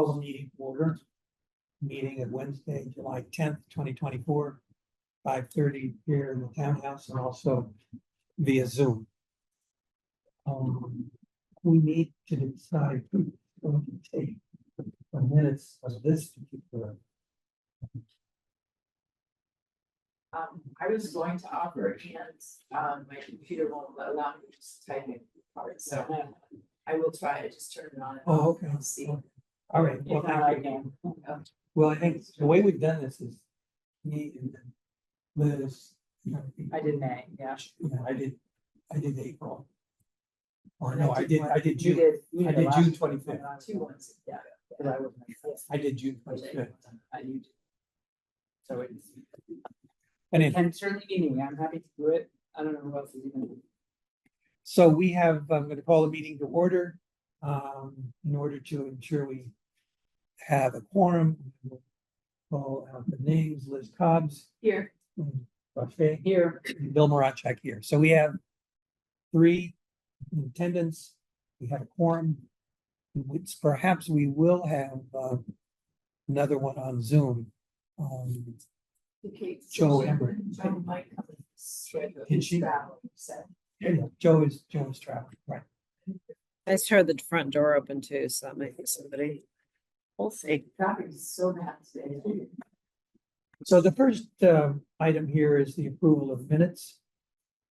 call the meeting to order. Meeting at Wednesday, July 10th, 2024, 5:30 here in the townhouse and also via Zoom. We need to decide who's going to take the minutes of this particular. I was going to offer and my computer won't allow me to just type in parts, so I will try to just turn it on. Oh, okay. And see. All right, well, If not, I thank you. can. Well, I think the way we've done this is me and then Liz. I did May, yeah. I did April. Or no, I did You June. you I did last June one. 25th. 2 months, yeah. I did June 25th. You did. So it's, And if, and certainly meeting, I'm happy to do it. I don't know who else is even. so we have, I'm going to call the meeting to order. In order to ensure we have a quorum, we'll call out the names: Liz Cobbs, Here. Buffet Here. and Bill Marachek here. So we have 3 in attendance. We have a quorum. Which perhaps we will have another one on Zoom. Okay, Joe so Ember. Joe might come in. Did she? Travel, he said. Yeah, Joe is traveling, right? I just heard the front door open too, so that might be somebody. We'll see. Traffic is so bad today. So the first item here is the approval of minutes.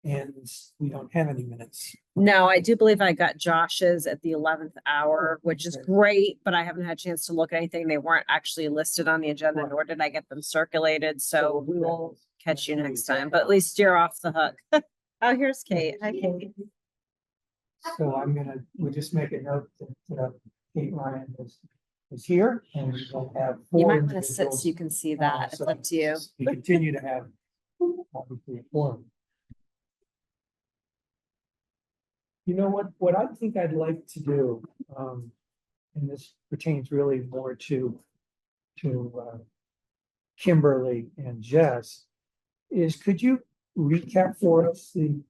And we don't have any minutes. No, I do believe I got Josh's at the 11th hour, which is Okay. great, but I haven't had a chance to look at anything. They weren't actually listed on the agenda, Right. nor did I get them circulated, so we will catch you Yeah. next time, but at least you're off the hook. Oh, here's Kate. Hi, Kate. So we'll just make a note that Kate Ryan is here and we'll have. You 4 might want to sit individuals. so you can see that. It's So up to you. We continue to have obviously a quorum. You know what I think I'd like to do, and this pertains really more to Kimberly and Jess, is could you recap for us the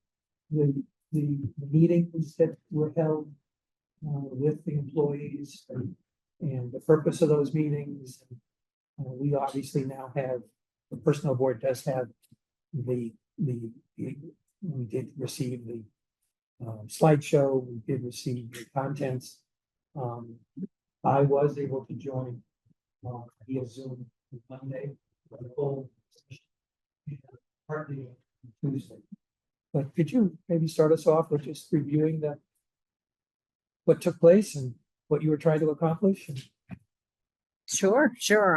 meetings that were held with the employees and the purpose of those meetings? We obviously now have, the personnel board does have we did receive the slideshow, we did receive the contents. I was able to join via Zoom on Monday, for the full session, and partly on Tuesday. But could you maybe start us off with just reviewing what took place and what you were trying to accomplish? Sure.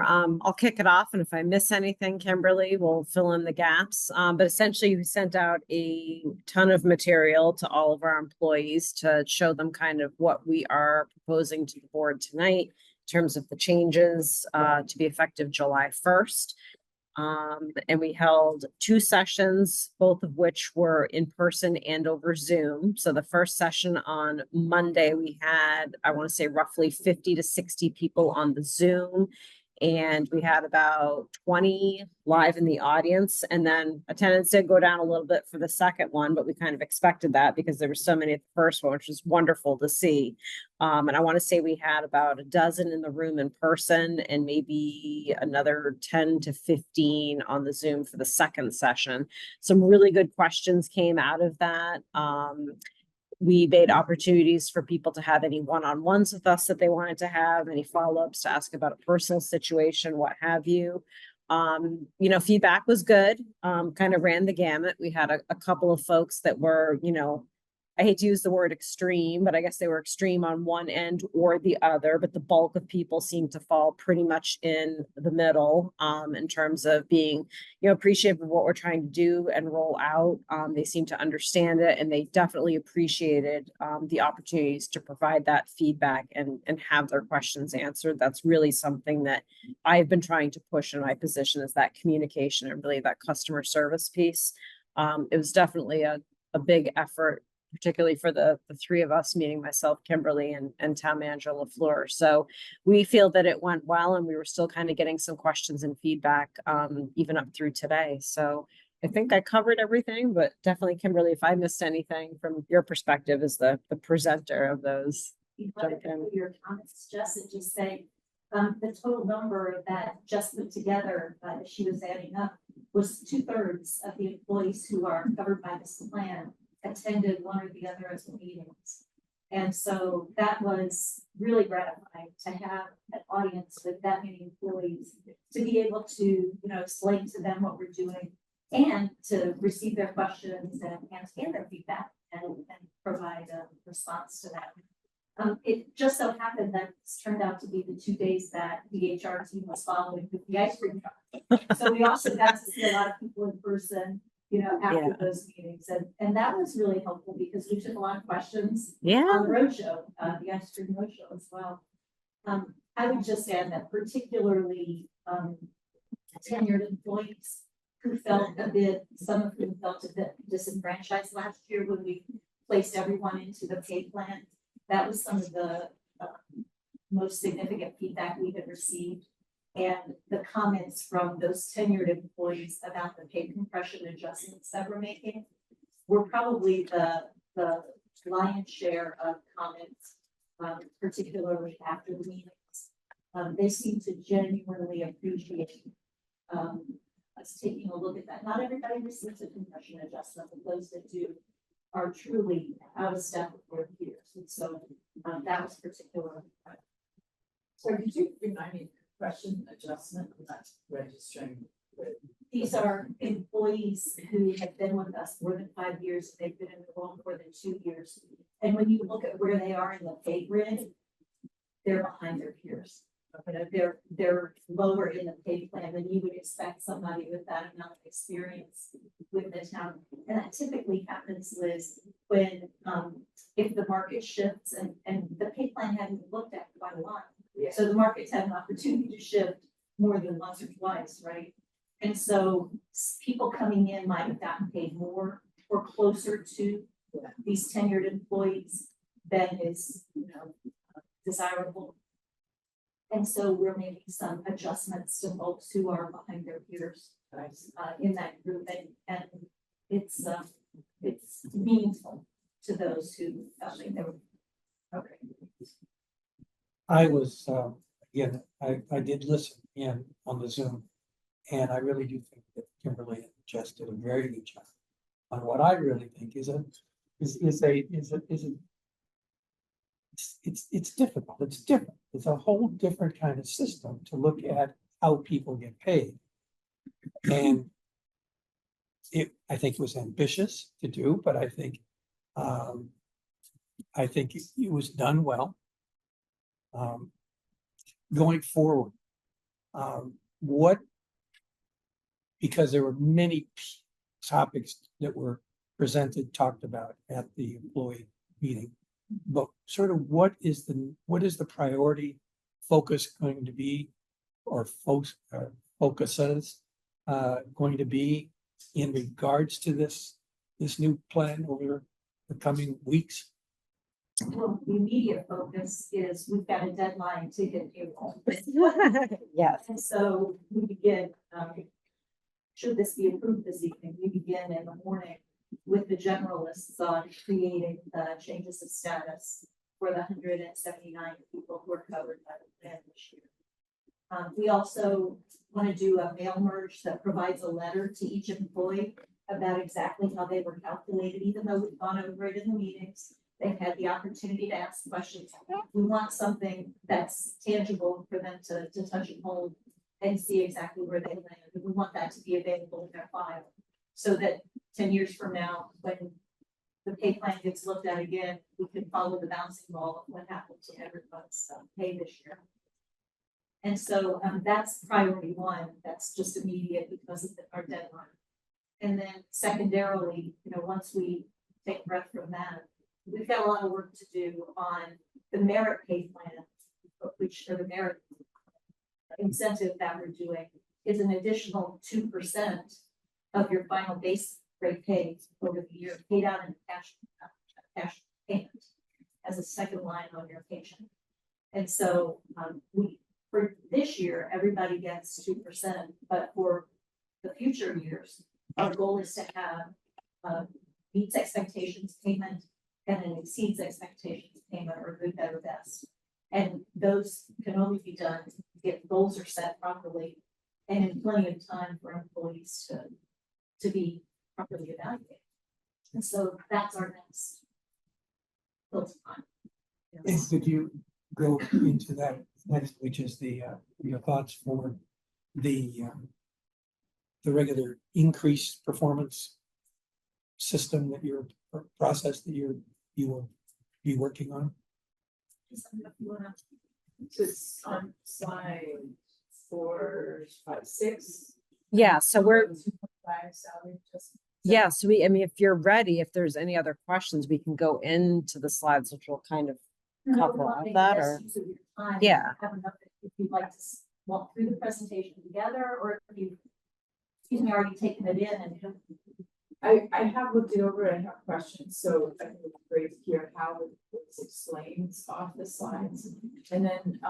I'll kick it off, and if I miss anything, Kimberly will fill in the gaps. But essentially, we sent out a ton of material to all of our employees to show them kind of what we are proposing to the board tonight in terms of the changes to be effective July 1st. And we held 2 sessions, both of which were in person and over Zoom. So the first session on Monday, we had, I want to say, roughly 50 to 60 people on the Zoom. And we had about 20 live in the audience, and then attendance did go down a little bit for the second one, but we kind of expected that because there were so many at the first one, which was wonderful to see. And I want to say we had about a dozen in the room in person and maybe another 10 to 15 on the Zoom for the second session. Some really good questions came out of that. We made opportunities for people to have any one-on-ones with us that they wanted to have, any follow-ups to ask about a personal situation, what have you. Feedback was good, kind of ran the gamut. We had a couple of folks that were, I hate to use the word extreme, but I guess they were extreme on one end or the other, but the bulk of people seemed to fall pretty much in the middle, in terms of being, appreciative of what we're trying to do and roll out. They seemed to understand it, and they definitely appreciated the opportunities to provide that feedback and have their questions answered. That's really something that I've been trying to push in my position, is that communication and really that customer service piece. It was definitely a big effort, particularly for the 3 of us, meaning myself, Kimberly, and Town Manager LaFleur. So we feel that it went well, and we were still kind of getting some questions and feedback, even up through today. So I think I covered everything, but definitely, Kimberly, if I missed anything from your perspective as the presenter of those. Your comments, just say The total number that just put together, that she was adding up, was 2/3 of the employees who are covered by this plan attended one or the other of the meetings. And so that was really gratifying to have an audience with that many employees, to be able to, explain to them what we're doing and to receive their questions and their feedback and provide a response to that. It just so happened that it's turned out to be the 2 days that the HR team was following with the ice cream truck. So we also got to see a lot of people in person, after Yeah. those meetings. And that was really helpful because we took a lot of questions Yeah. on the roadshow, the ice cream roadshow as well. I would just add that particularly, tenured employees who felt some of whom felt a bit disenfranchised last year when we placed everyone into the pay plan. That was some of the most significant feedback we had received. And the comments from those tenured employees about the pay compression adjustments that we're making were probably the lion's share of comments, particularly after the meetings. They seem to genuinely appreciate us taking a look at that. Not everybody receives a compression adjustment, but those that do are truly out of step with their peers. And so that was particularly. So could you remind me, question adjustment, not registering? These are employees who have been with us more than 5 years. They've been in the role more than 2 years. And when you look at where they are in the pay grid, they're behind their peers. They're lower in the pay plan than you would expect somebody with that amount of experience with the town. And that typically happens, Liz, when if the market shifts and the pay plan hadn't been looked at quite a lot. Yeah. So the market's had an opportunity to shift more than once or twice, right? And so people coming in might have gotten paid more or closer to these tenured employees than is, desirable. And so we're making some adjustments to folks who are behind their peers in that group, and it's meaningful to those who felt like they were. Okay. I was, again, I did listen in on the Zoom, and I really do think that Kimberly and Jess did a very good job on what I really think is it's difficult. It's different. It's a whole different kind of system to look at how people get paid. And I think it was ambitious to do, but I think it was done well. Going forward, because there were many topics that were talked about at the employee meeting, but sort of what is the priority focus going to be, or focuses going to be in regards to this new plan over the coming weeks? Well, the immediate focus is we've got a deadline to hit payroll. Yes. And so we begin, should this be approved this evening, we begin in the morning with the generalists on creating the changes of status for the 179 people who are covered by the plan this year. We also want to do a mail merge that provides a letter to each employee about exactly how they were calculated, even though we've gone over it in the meetings. They've had the opportunity to ask questions. We want something that's tangible for them to touch and hold and see exactly where they land. We want that to be available in their file so that 10 years from now, when the pay plan gets looked at again, we can follow the bouncing ball of what happened to everyone's pay this year. And so that's priority one. That's just immediate because of our deadline. And then secondarily, once we take a breath from that, we've got a lot of work to do on the merit pay plan, or the merit incentive that we're doing is an additional 2% of your final base rate pay over the year, paid out in cash payment as a second line on your paycheck. And so for this year, everybody gets 2%, but for the future years, our goal is to have meets expectations payment and an exceeds expectations payment, or good, better, best. And those can only be done if goals are set properly and in plenty of time for employees to be properly evaluated. And so that's our next filter on. And could you go into that next, which is your thoughts for the regular increased performance system that process that you will be working on? So it's on slide 4, 5, 6. Yeah, so we're, 2.5 salary adjustment. yeah, so I mean, if you're ready, if there's any other questions, we can go into the slides, which will kind of cover all that, or, yeah. If you'd like to walk through the presentation together, or if you, excuse me, already taken it in and. I have looked it over and have questions, so I think it's great to hear how this explains off the slides. And then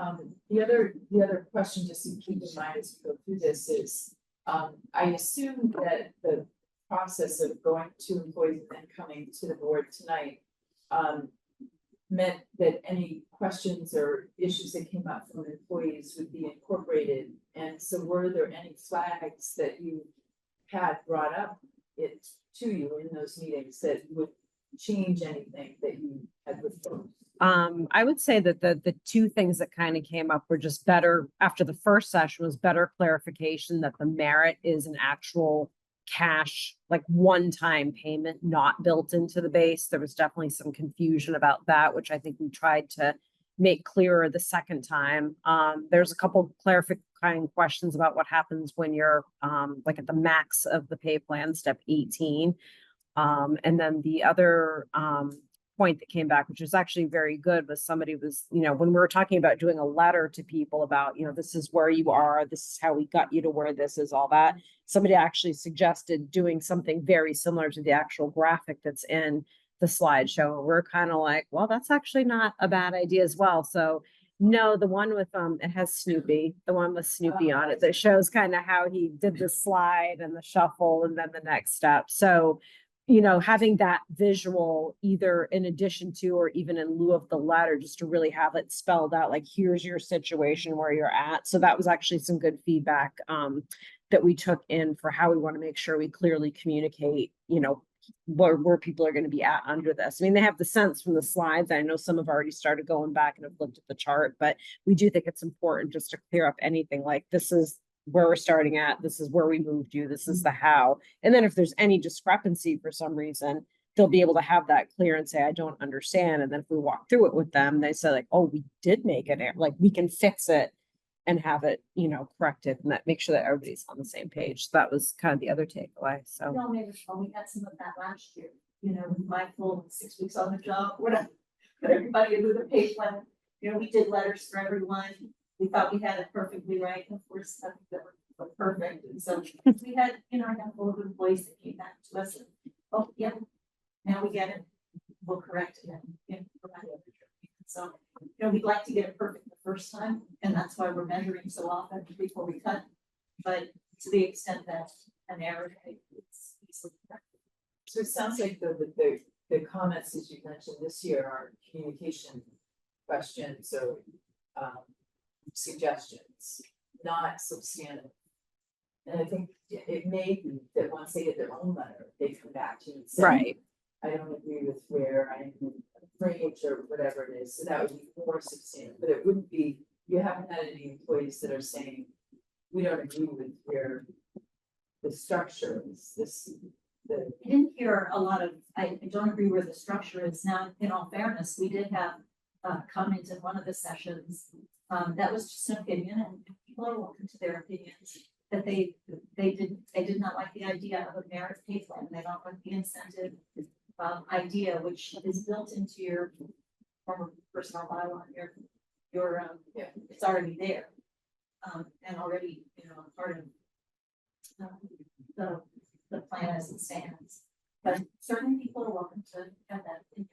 the other question, just to keep in mind as we go through this, is I assume that the process of going to employees and then coming to the board tonight meant that any questions or issues that came up from employees would be incorporated. And so were there any flags that you had brought up it to you in those meetings that would change anything that you had proposed? I would say that the two things that kind of came up were just better, after the first session, was better clarification that the merit is an actual cash, like one-time payment, not built into the base. There was definitely some confusion about that, which I think we tried to make clearer the second time. There's a couple clarifying questions about what happens when you're like at the max of the pay plan, step 18. And then the other point that came back, which was actually very good, was somebody was, when we were talking about doing a letter to people about, this is where you are, this is how we got you to where this is, all that. Somebody actually suggested doing something very similar to the actual graphic that's in the slideshow. We're kind of like, well, that's actually not a bad idea as well. So no, the one with, it has Snoopy, the one with Snoopy on it, that shows kind of how he did the slide and the shuffle and then the next step. So, having that visual either in addition to, or even in lieu of the letter, just to really have it spelled out, like, here's your situation where you're at. So that was actually some good feedback that we took in for how we want to make sure we clearly communicate, where people are going to be at under this. I mean, they have the sense from the slides. I know some have already started going back and have looked at the chart, but we do think it's important just to clear up anything like, this is where we're starting at, this is where we moved you, this is the how. And then if there's any discrepancy for some reason, they'll be able to have that clear and say, I don't understand. And then if we walk through it with them, they say like, oh, we did make it, like we can fix it and have it, corrected, and that make sure that everybody's on the same page. So that was kind of the other takeaway. So No, maybe we had some of that last year, with my full 6 weeks on the job, whatever, put everybody into the pay plan. We did letters for everyone. We thought we had it perfectly right. Of course, that were perfect. And so we had, a handful of employees that came back to us and, oh, yeah, now we get it. We'll correct it and provide it. So, we'd like to get it perfect the first time, and that's why we're measuring so often before we cut. But to the extent that an error, it's easily corrected. So it sounds like the comments that you mentioned this year are communication questions or suggestions, not substantive. And I think it may be that once they get their own letter, they come back to you and say, right. I don't agree with where I am range or whatever it is. So that would be more substantive, but it wouldn't be, you haven't had any employees that are saying, we don't agree with where the structure is. I didn't hear a lot of, I don't agree where the structure is. Now, in all fairness, we did have comment in one of the sessions. That was just an opinion, and people are welcome to their opinions. That they did not like the idea of a merit pay plan. They don't like the incentive idea, which is built into your former personnel bylaw. It's already there, and already part of the plan as it stands. But certainly people are welcome to have that opinion.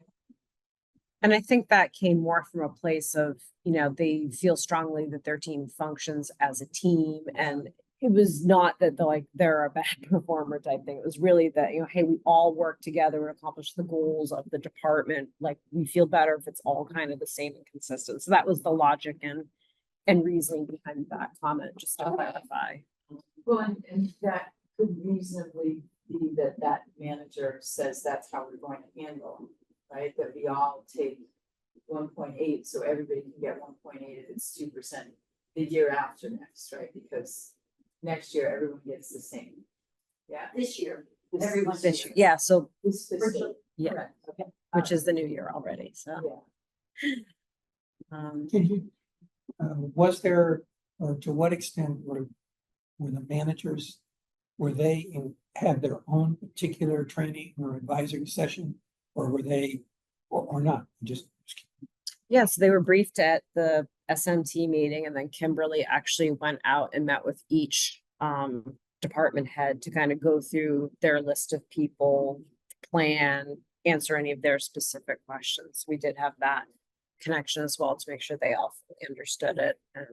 And I think that came more from a place of, they feel strongly that their team functions as a team. And it was not that they're a bad performer type thing. It was really that, hey, we all work together and accomplish the goals of the department. Like, we feel better if it's all kind of the same and consistent. So that was the logic and and reasoning behind that comment, just to clarify. Well, and that could reasonably be that that manager says that's how we're going to handle, right? That we all take 1.8, so everybody can get 1.8 if it's 2% the year after next, right? Because next year everyone gets the same. Yeah. This year, This- everyone. This year, yeah, so, This fiscal, yeah, correct, okay. which is the new year already, so. Yeah. Can you, was there, or to what extent were the managers, had their own particular training or advisory session? Or were they, or not, just, Yeah, so they were briefed at the SMT meeting, and then Kimberly actually went out and met with each department head to kind of go through their list of people, plan, answer any of their specific questions. We did have that connection as well to make sure they all fully understood it and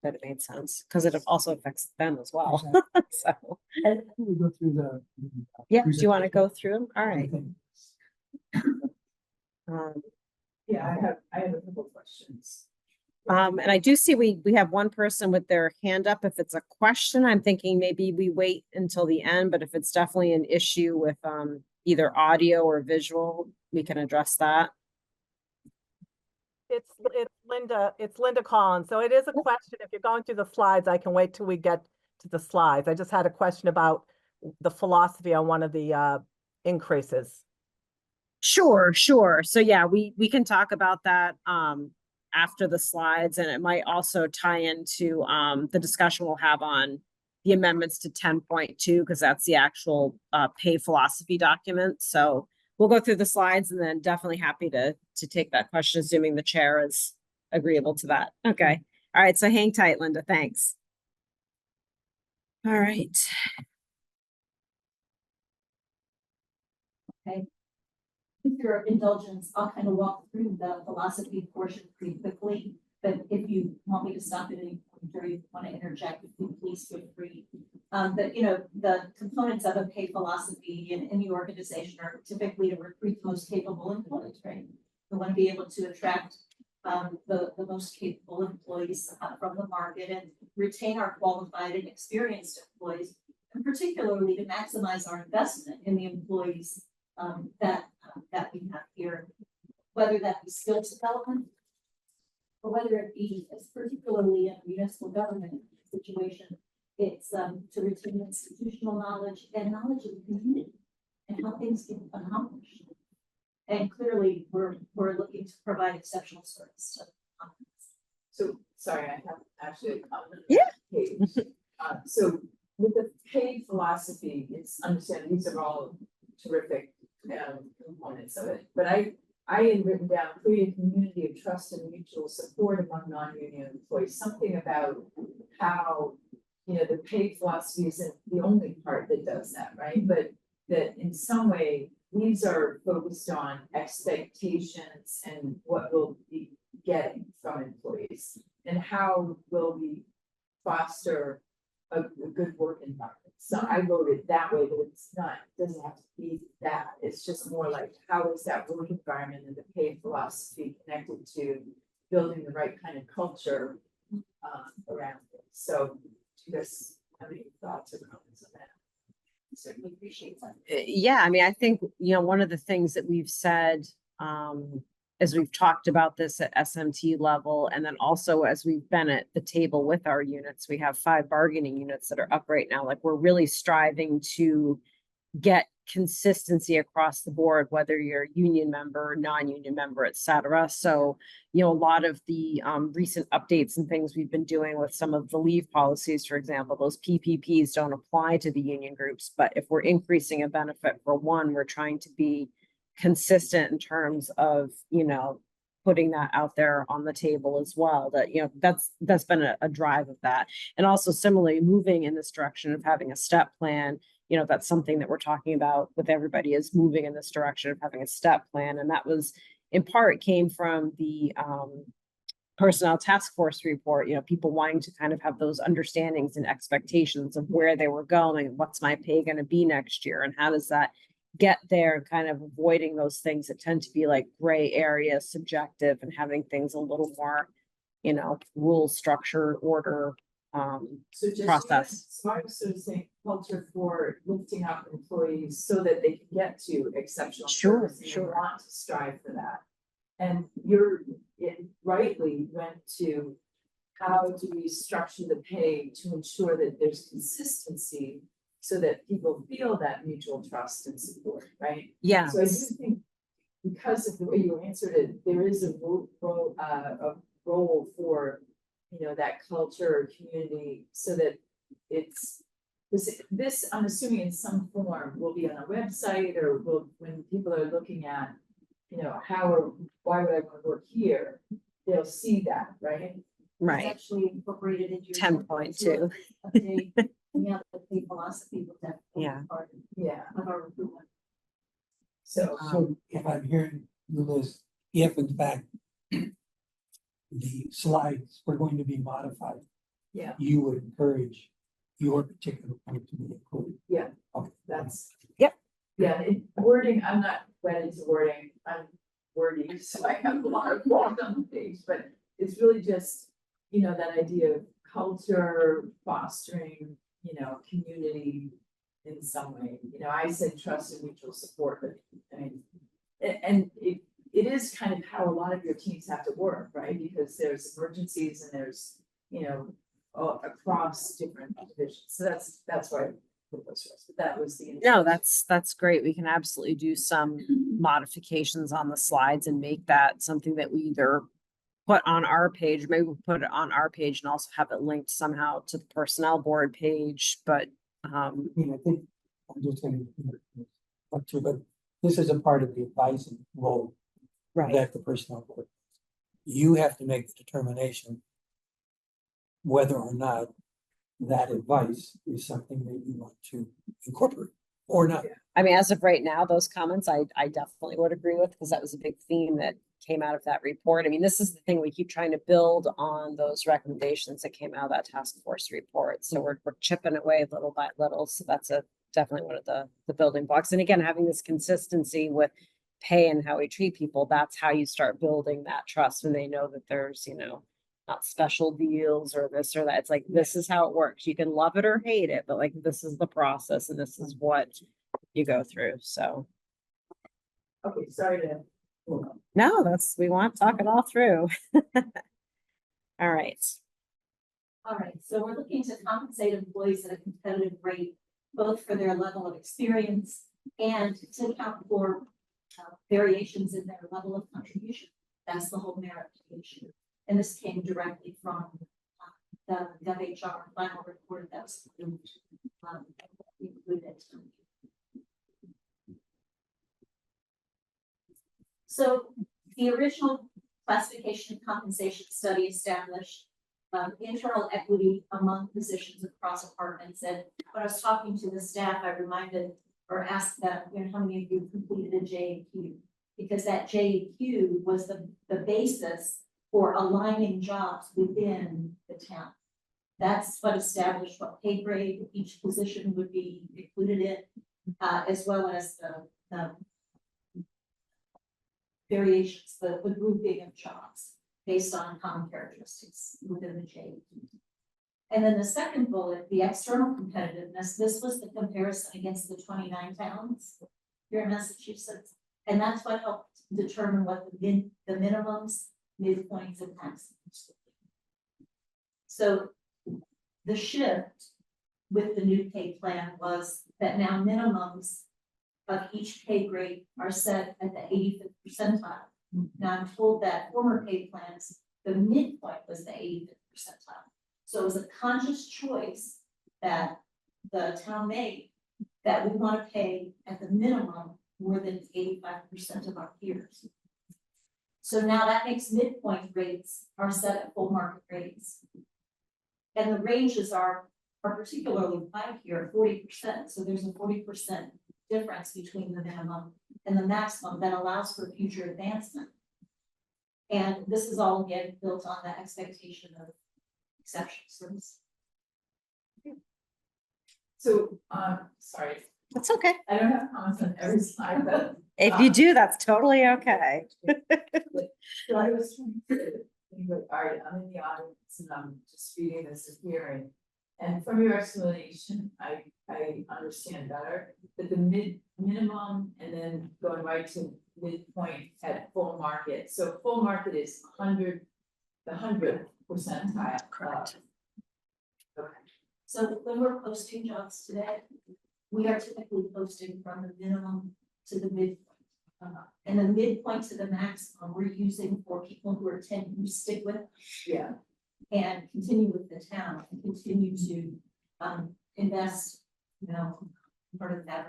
that it made sense, because it also affects them as well. So, we go through the. yeah, do you want to go through them? All right. Yeah, I have a couple of questions. And I do see we have one person with their hand up. If it's a question, I'm thinking maybe we wait until the end, but if it's definitely an issue with either audio or visual, we can address that. It's Linda Collins. So it is a question. If you're going through the slides, I can wait till we get to the slides. I just had a question about the philosophy on one of the increases. Sure. So yeah, we can talk about that after the slides, and it might also tie into the discussion we'll have on the amendments to 10.2, because that's the actual pay philosophy document. So we'll go through the slides, and then definitely happy to take that question, assuming the chair is agreeable to that. Okay. All right. So hang tight, Linda. Thanks. All right. Okay. With your indulgence, I'll kind of walk through the philosophy portion pretty quickly, but if you want me to stop at any point or you want to interject, please feel free. But you know, the components of a pay philosophy in any organization are typically to recruit the most capable employees, right? We want to be able to attract the most capable employees from the market and retain our qualified and experienced employees, and particularly to maximize our investment in the employees that we have here, whether that be skills development or whether it be, as particularly in a municipal government situation, it's to retain institutional knowledge and knowledge of the community and how things get accomplished. And clearly, we're looking to provide exceptional service to So, sorry, I have actually. Yeah. Page. So with the pay philosophy, it's understand these are all terrific components of it, but I had written down create a community of trust and mutual support among non-union employees, something about how, you know, the pay philosophy isn't the only part that does that, right? But that in some way, these are focused on expectations and what we'll be getting from employees and how will we foster a good work environment. So I wrote it that way, but it's not, it doesn't have to be that. It's just more like, how is that work environment and the pay philosophy connected to building the right kind of culture around it? So do you guys have any thoughts or comments on that? certainly appreciate that. Yeah, I mean, I think, you know, one of the things that we've said, as we've talked about this at SMT level, and then also as we've been at the table with our units, we have 5 bargaining units that are up right now. Like, we're really striving to get consistency across the board, whether you're a union member, non-union member, et cetera. So, you know, a lot of the recent updates and things we've been doing with some of the leave policies, for example, those PPPs don't apply to the union groups. But if we're increasing a benefit for one, we're trying to be consistent in terms of, you know, putting that out there on the table as well. That, you know, that's been a drive of that. And also similarly, moving in this direction of having a step plan. You know, that's something that we're talking about with everybody, is moving in this direction of having a step plan. And that was in part came from the personnel task force report, you know, people wanting to kind of have those understandings and expectations of where they were going, what's my pay going to be next year, and how does that get there, and kind of avoiding those things that tend to be like gray area, subjective, and having things a little more you know, rules, structure, order, So just, process. so I was sort of saying culture for lifting up employees so that they can get to exceptional Sure, service and they sure. want to strive for that. And it rightly went to how do we structure the pay to ensure that there's consistency so that people feel that mutual trust and support, right? Yeah. So I do think because of the way you answered it, there is a role for, you know, that culture or community so that it's this, I'm assuming in some form will be on a website or will, when people are looking at, you know, how or why would I want to work here? They'll see that, right? It's Right. actually incorporated into your. 10.2. Update, yeah, the philosophy will definitely Yeah. be part Yeah, of our recruitment. so, So if I'm hearing you, Liz, if in fact the slides were going to be modified, yeah, you would encourage your particular point to be included. Yeah. Okay. that's. Yep. Yeah, wording, I'm not wedded to wording, I'm wordy, so I have a lot of words on the page, but it's really just, you know, that idea of culture, fostering, you know, community in some way. You know, I said trust and mutual support, but I mean, and it is kind of how a lot of your teams have to work, right? Because there's emergencies and there's, you know, across different divisions. So that's why I put those first, but that was the. No, that's great. We can absolutely do some modifications on the slides and make that something that we either put on our page, maybe we'll put it on our page and also have it linked somehow to the personnel board page, but I mean, I think, I'm just gonna, up to, but this is a part of the advising role right, that the personnel board. You have to make the determination whether or not that advice is something that you want to incorporate or not. I mean, as of right now, those comments I definitely would agree with, because that was a big theme that came out of that report. I mean, this is the thing, we keep trying to build on those recommendations that came out of that task force report. So we're chipping away little by little. So that's definitely one of the building blocks. And again, having this consistency with pay and how we treat people, that's how you start building that trust when they know that there's, you know, not special deals or this or that. It's like, this is how it works. You can love it or hate it, but like, this is the process and this is what you go through. So. Okay, sorry to. No, we want to talk it all through. All right. All right, so we're looking to compensate employees at a competitive rate, both for their level of experience and to account for variations in their level of contribution. That's the whole merit issue. And this came directly from the WHR final report that was included. So the original classification and compensation study established internal equity among positions across departments. And when I was talking to the staff, I reminded or asked them, you know, how many of you completed a JAQ? Because that JAQ was the basis for aligning jobs within the town. That's what established what pay grade each position would be included in, as well as the variations, the grouping of jobs based on common characteristics within the JAQ. And then the second bullet, the external competitiveness, this was the comparison against the 29 towns here in Massachusetts. And that's what helped determine what the minimums, midpoints, and maximums. So the shift with the new pay plan was that now minimums of each pay grade are set at the 85th percentile. Now I'm told that former pay plans, the midpoint was the 85th percentile. So it was a conscious choice that the town made that we want to pay at the minimum more than 85% of our peers. So now that makes midpoint rates are set at full market rates. And the ranges are particularly high here, 40%. So there's a 40% difference between the minimum and the maximum that allows for future advancement. And this is all again built on the expectation of exceptional service. So, sorry, That's okay. I don't have comments on every slide, but If you do, that's totally okay. so I was trying to Anyway, all right, I'm in the audience and I'm just reading this and hearing. And from your explanation, I understand better, that the minimum and then going right to midpoint at full market. So full market is 100, the 100th percentile. Correct. Okay, So when we're posting jobs today, we are typically posting from the minimum to the midpoint. And the midpoint to the maximum we're using for people who are who stick with yeah, and continue with the town and continue to invest, you know, part of that.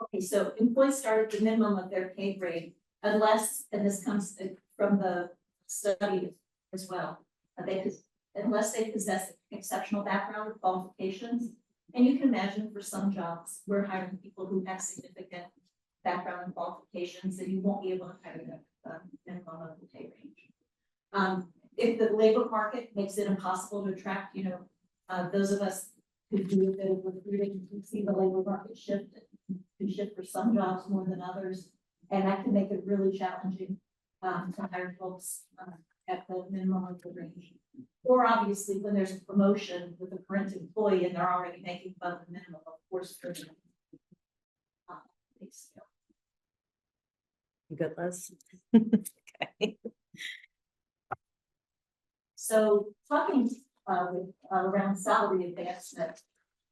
Okay, so employees start at the minimum of their pay grade unless, and this comes from the study as well, unless they possess exceptional background or qualifications. And you can imagine for some jobs, we're hiring people who have significant background and qualifications that you won't be able to hire them minimum of the pay range. If the labor market makes it impossible to attract, those of us who do a bit of recruiting, can see the labor market shift for some jobs more than others. And that can make it really challenging to hire folks at the minimum of the range. Or obviously, when there's a promotion with a current employee and they're already making above the minimum, of course, for them. You good, Liz? Okay. So talking around salary advancement,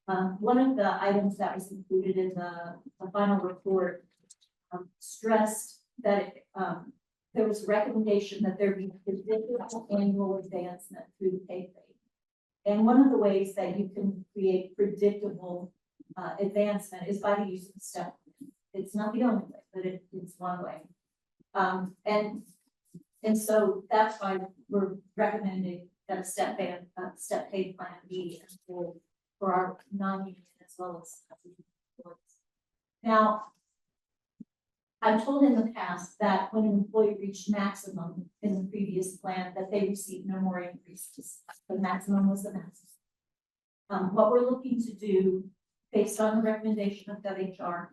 one of the items that was included in the final report stressed that there was a recommendation that there be predictable annual advancement through the pay grade. And one of the ways that you can create predictable advancement is by the use of the step. It's not the only way, but it's one way. And so that's why we're recommending that a step pay plan be for our non-union as well as employees. Now, I've told in the past that when an employee reached maximum in the previous plan, that they received no more increases. The maximum was the maximum. What we're looking to do, based on the recommendation of WHR,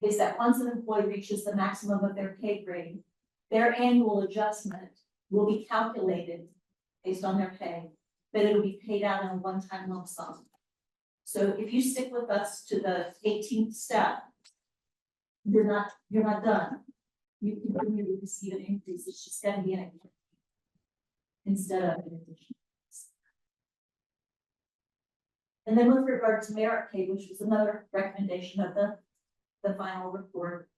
is that once an employee reaches the maximum of their pay grade, their annual adjustment will be calculated based on their pay, but it'll be paid out in a one-time lump sum. So if you stick with us to the 18th step, you're not done. You continue to receive an increase. It's just going to be an increase instead of an addition. And then with regard to merit pay, which was another recommendation of the final report,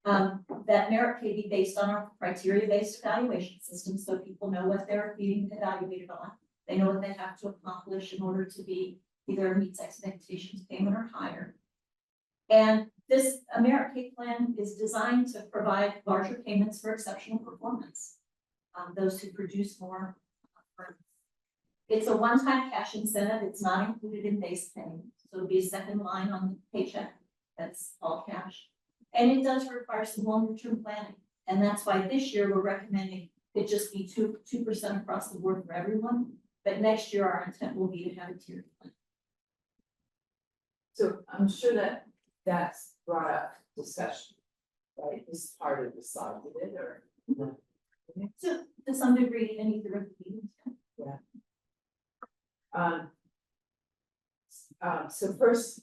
that merit pay be based on our criteria-based evaluation system, so people know what they're being evaluated on. They know what they have to accomplish in order to be either meets expectations payment or higher. And this merit pay plan is designed to provide larger payments for exceptional performance. Those who produce more. It's a one-time cash incentive. It's not included in base pay. So it'll be a second line on the paycheck. That's all cash. And it does require some longer-term planning. And that's why this year we're recommending it just be 2% across the board for everyone. But next year our intent will be to have a tiered plan. so I'm sure that that's brought up discussion, right? This is part of the slide with it, or? So to some degree, in either of the meetings. So first,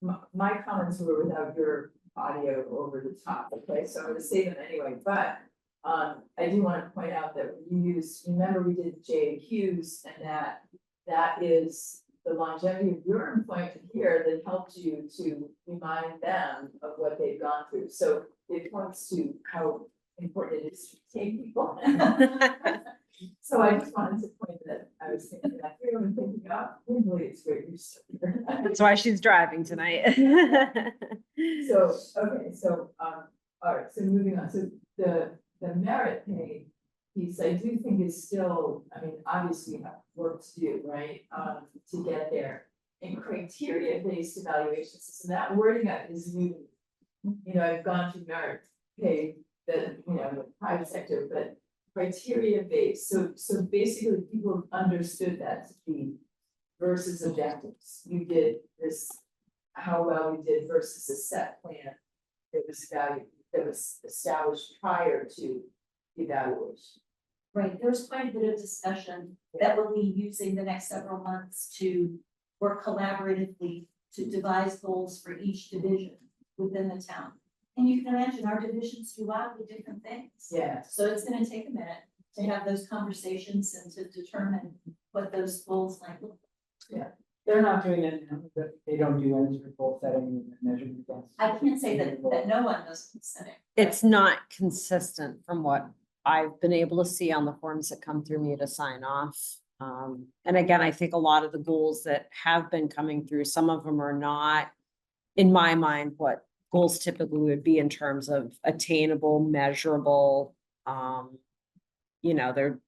my comments were without your audio over the top, okay, so I'm gonna say them anyway, but I do want to point out that you remember we did JAQs, and that is the longevity of your employment here that helped you to remind them of what they've gone through. So it points to how important it is to retain people. So I just wanted to point that I was thinking that here and thinking, really it's great you're still here. That's why she's driving tonight. So, okay, so, all right, so moving on, so the merit pay piece, I do think is still, I mean, obviously we have work to do, right, to get there. And criteria-based evaluation system, that wording is new. I've gone through merit pay, the private sector, but criteria-based, so basically people understood that to be versus objectives. You did this, how well we did versus a set plan. that was established prior to evaluation. Right, there's quite a bit of discussion that we'll be using the next several months to work collaboratively to devise goals for each division within the town. And you can imagine our divisions do wildly different things. Yeah. So it's gonna take a minute to have those conversations and to determine what those goals might look like. They're not doing it now, but they don't do any sort of goal setting and measurement against. I can't say that no one does consider. It's not consistent from what I've been able to see on the forms that come through me to sign off. And again, I think a lot of the goals that have been coming through, some of them are not, in my mind, what goals typically would be in terms of attainable, measurable. They're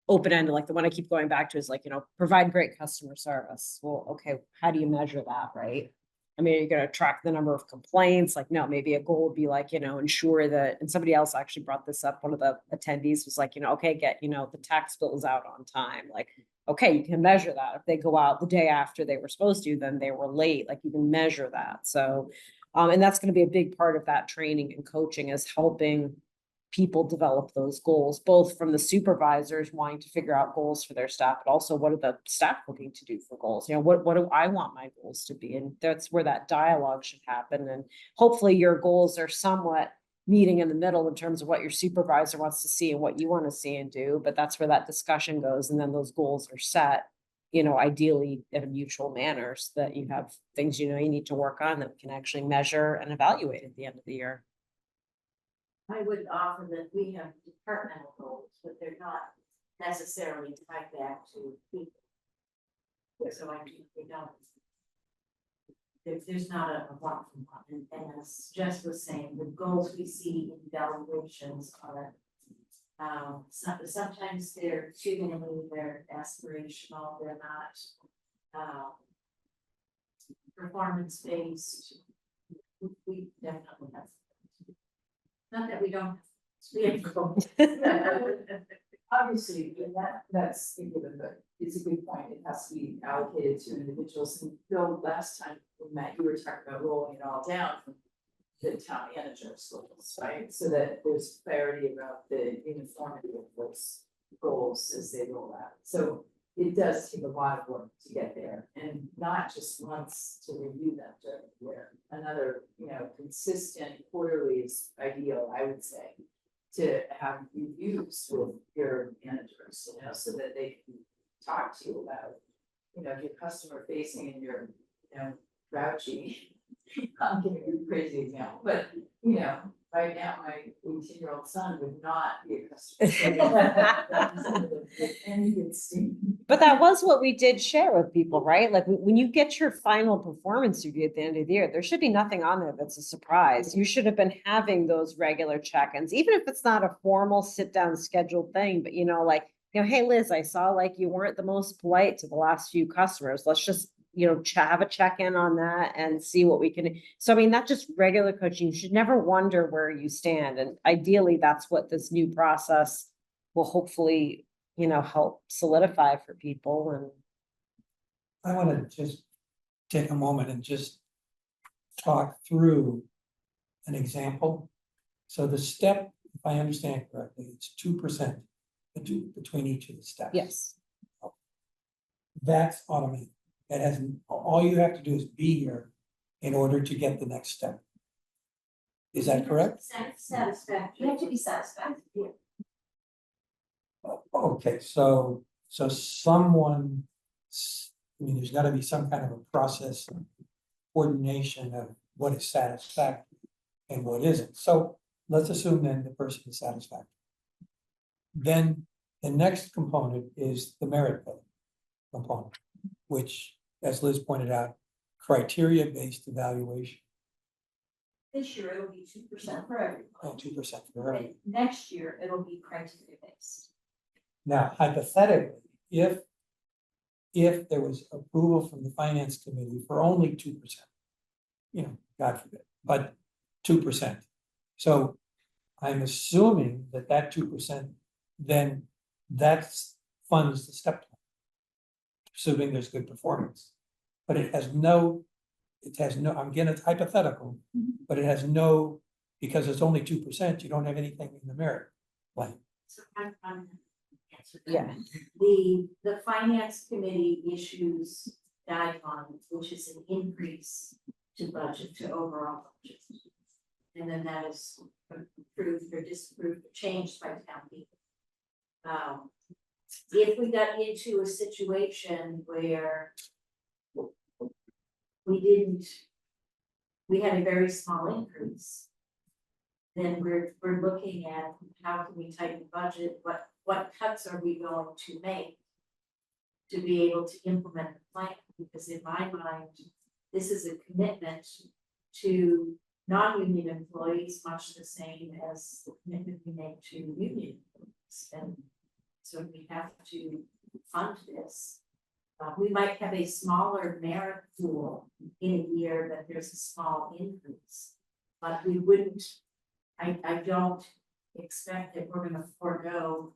open-ended, like the one I keep going back to is like, provide great customer service. Well, okay, how do you measure that, right? I mean, you're gonna track the number of complaints, like, no, maybe a goal would be like, ensure that, and somebody else actually brought this up, one of the attendees was like, okay, get, the tax bills out on time, like, okay, you can measure that. If they go out the day after they were supposed to, then they were late, like you can measure that. So, and that's gonna be a big part of that training and coaching is helping people develop those goals, both from the supervisors wanting to figure out goals for their staff, but also what are the staff looking to do for goals? What do I want my goals to be? And that's where that dialogue should happen. And hopefully your goals are somewhat meeting in the middle in terms of what your supervisor wants to see and what you want to see and do. But that's where that discussion goes. And then those goals are set, ideally in a mutual manner so that you have things, you need to work on that we can actually measure and evaluate at the end of the year. I would offer that we have departmental goals, but they're not necessarily tied back to people. So I think we don't. There's not a one from one, and as Jess was saying, the goals we see in evaluations are. Sometimes they're too many, they're aspirational, they're not. Performance based. We definitely have. Not that we don't. We have goals. Obviously, and that's a given, but it's a good point. It has to be allocated to individuals. And Bill, last time we met, you were talking about rolling it all down from the town manager's goals, right? So that there's clarity about the uniformity of those goals as they roll out. So it does take a lot of work to get there, and not just once to review them during the year. Another, consistent quarterly is ideal, I would say, to have reviews with your managers, so that they can talk to you about, your customer facing and your, grouchy. I'm giving you a crazy example, but, right now, my 18-year-old son would not be a customer. But that was what we did share with people, right? Like when you get your final performance review at the end of the year, there should be nothing on there that's a surprise. You should have been having those regular check-ins, even if it's not a formal sit-down scheduled thing, but hey, Liz, I saw like you weren't the most polite to the last few customers. Let's just, have a check-in on that and see what we can. So, I mean, not just regular coaching. You should never wonder where you stand. And ideally, that's what this new process will hopefully, help solidify for people. And I want to just take a moment and just talk through an example. So the step, if I understand correctly, it's 2% between each of the steps. yes, That's automated. That has, all you have to do is be here in order to get the next step. Is that correct? Satisfactory. You have to be satisfied. Okay, so someone, there's gotta be some kind of a process, coordination of what is satisfactory and what isn't. So let's assume then the person is satisfactory. Then the next component is the merit pay component, which, as Liz pointed out, criteria-based evaluation. This year, it'll be 2% for everyone. 2% for her. And next year, it'll be criteria based. Now, hypothetically, if there was approval from the finance committee for only 2%, God forbid, but 2%. So I'm assuming that 2%, then that funds the step plan, assuming there's good performance. But it has no, I'm getting it's hypothetical, but it has no Because it's only 2%, you don't have anything in the merit. Like, So I'm answer that. Yeah. The finance committee issues guidelines, which is an increase to budget, to overall budget. And then that is approved or disapproved or changed by town meeting. If we got into a situation where we had a very small increase, then we're looking at how can we tighten the budget, what cuts are we going to make to be able to implement the plan, because in my mind, this is a commitment to non-union employees, much the same as the commitment we make to union employees. And so we have to fund this. We might have a smaller merit pool in a year that there's a small increase, but we wouldn't, I don't expect that we're gonna forego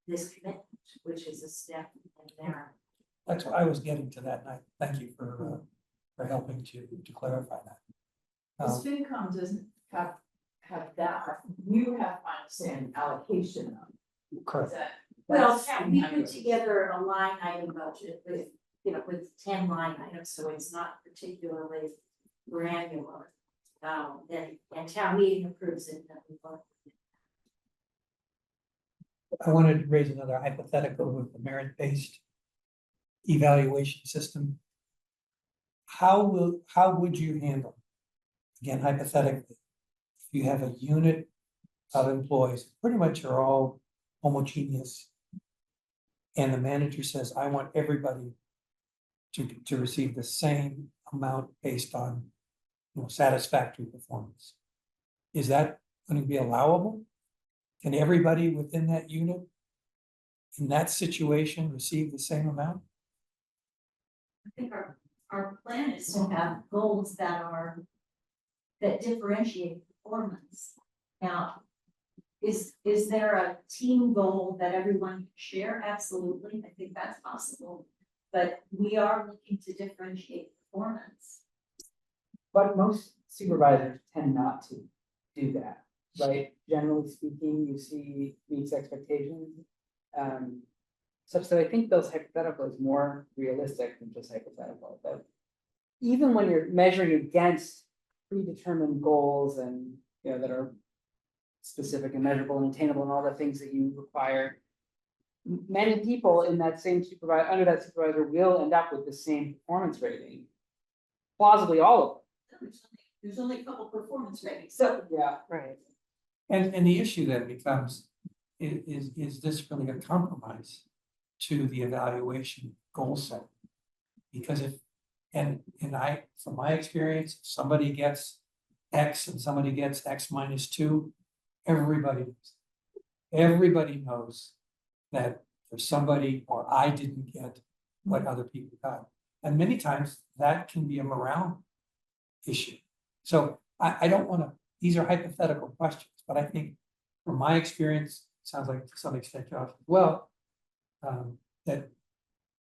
this commitment, which is a step in there. that's what I was getting to that night. Thank you for helping to clarify that. This FinCom doesn't have that, you have, I understand, allocation of. Correct. Well, That's we 300. put together a line item budget with, with 10 line items, so it's not particularly granular. And town meeting approves it. And we vote. I wanted to raise another hypothetical with the merit-based evaluation system. How would you handle, again, hypothetically, if you have a unit of employees, pretty much are all homogeneous, and the manager says, I want everybody to receive the same amount based on, satisfactory performance. Is that going to be allowable? Can everybody within that unit in that situation receive the same amount? I think our plan is to have goals that differentiate performance. Now, is there a team goal that everyone can share? Absolutely, I think that's possible. But we are looking to differentiate performance. But most supervisors tend not to do that, right? Generally speaking, you see meets expectations. Such that I think those hypotheticals more realistic than just hypothetical, but even when you're measuring against predetermined goals and, that are specific and measurable and attainable and all the things that you require, many people in that same under that supervisor will end up with the same performance rating. Plausibly all of There's only a couple performance ratings, so. them. Yeah. Right. And the issue then becomes, is this really a compromise to the evaluation goal set? Because and from my experience, if somebody gets X and somebody gets X -2, everybody knows that for somebody, or I didn't get what other people got. And many times that can be a morale issue. So I don't want to, these are hypothetical questions, but I think from my experience, sounds like to some extent, Josh, as well, that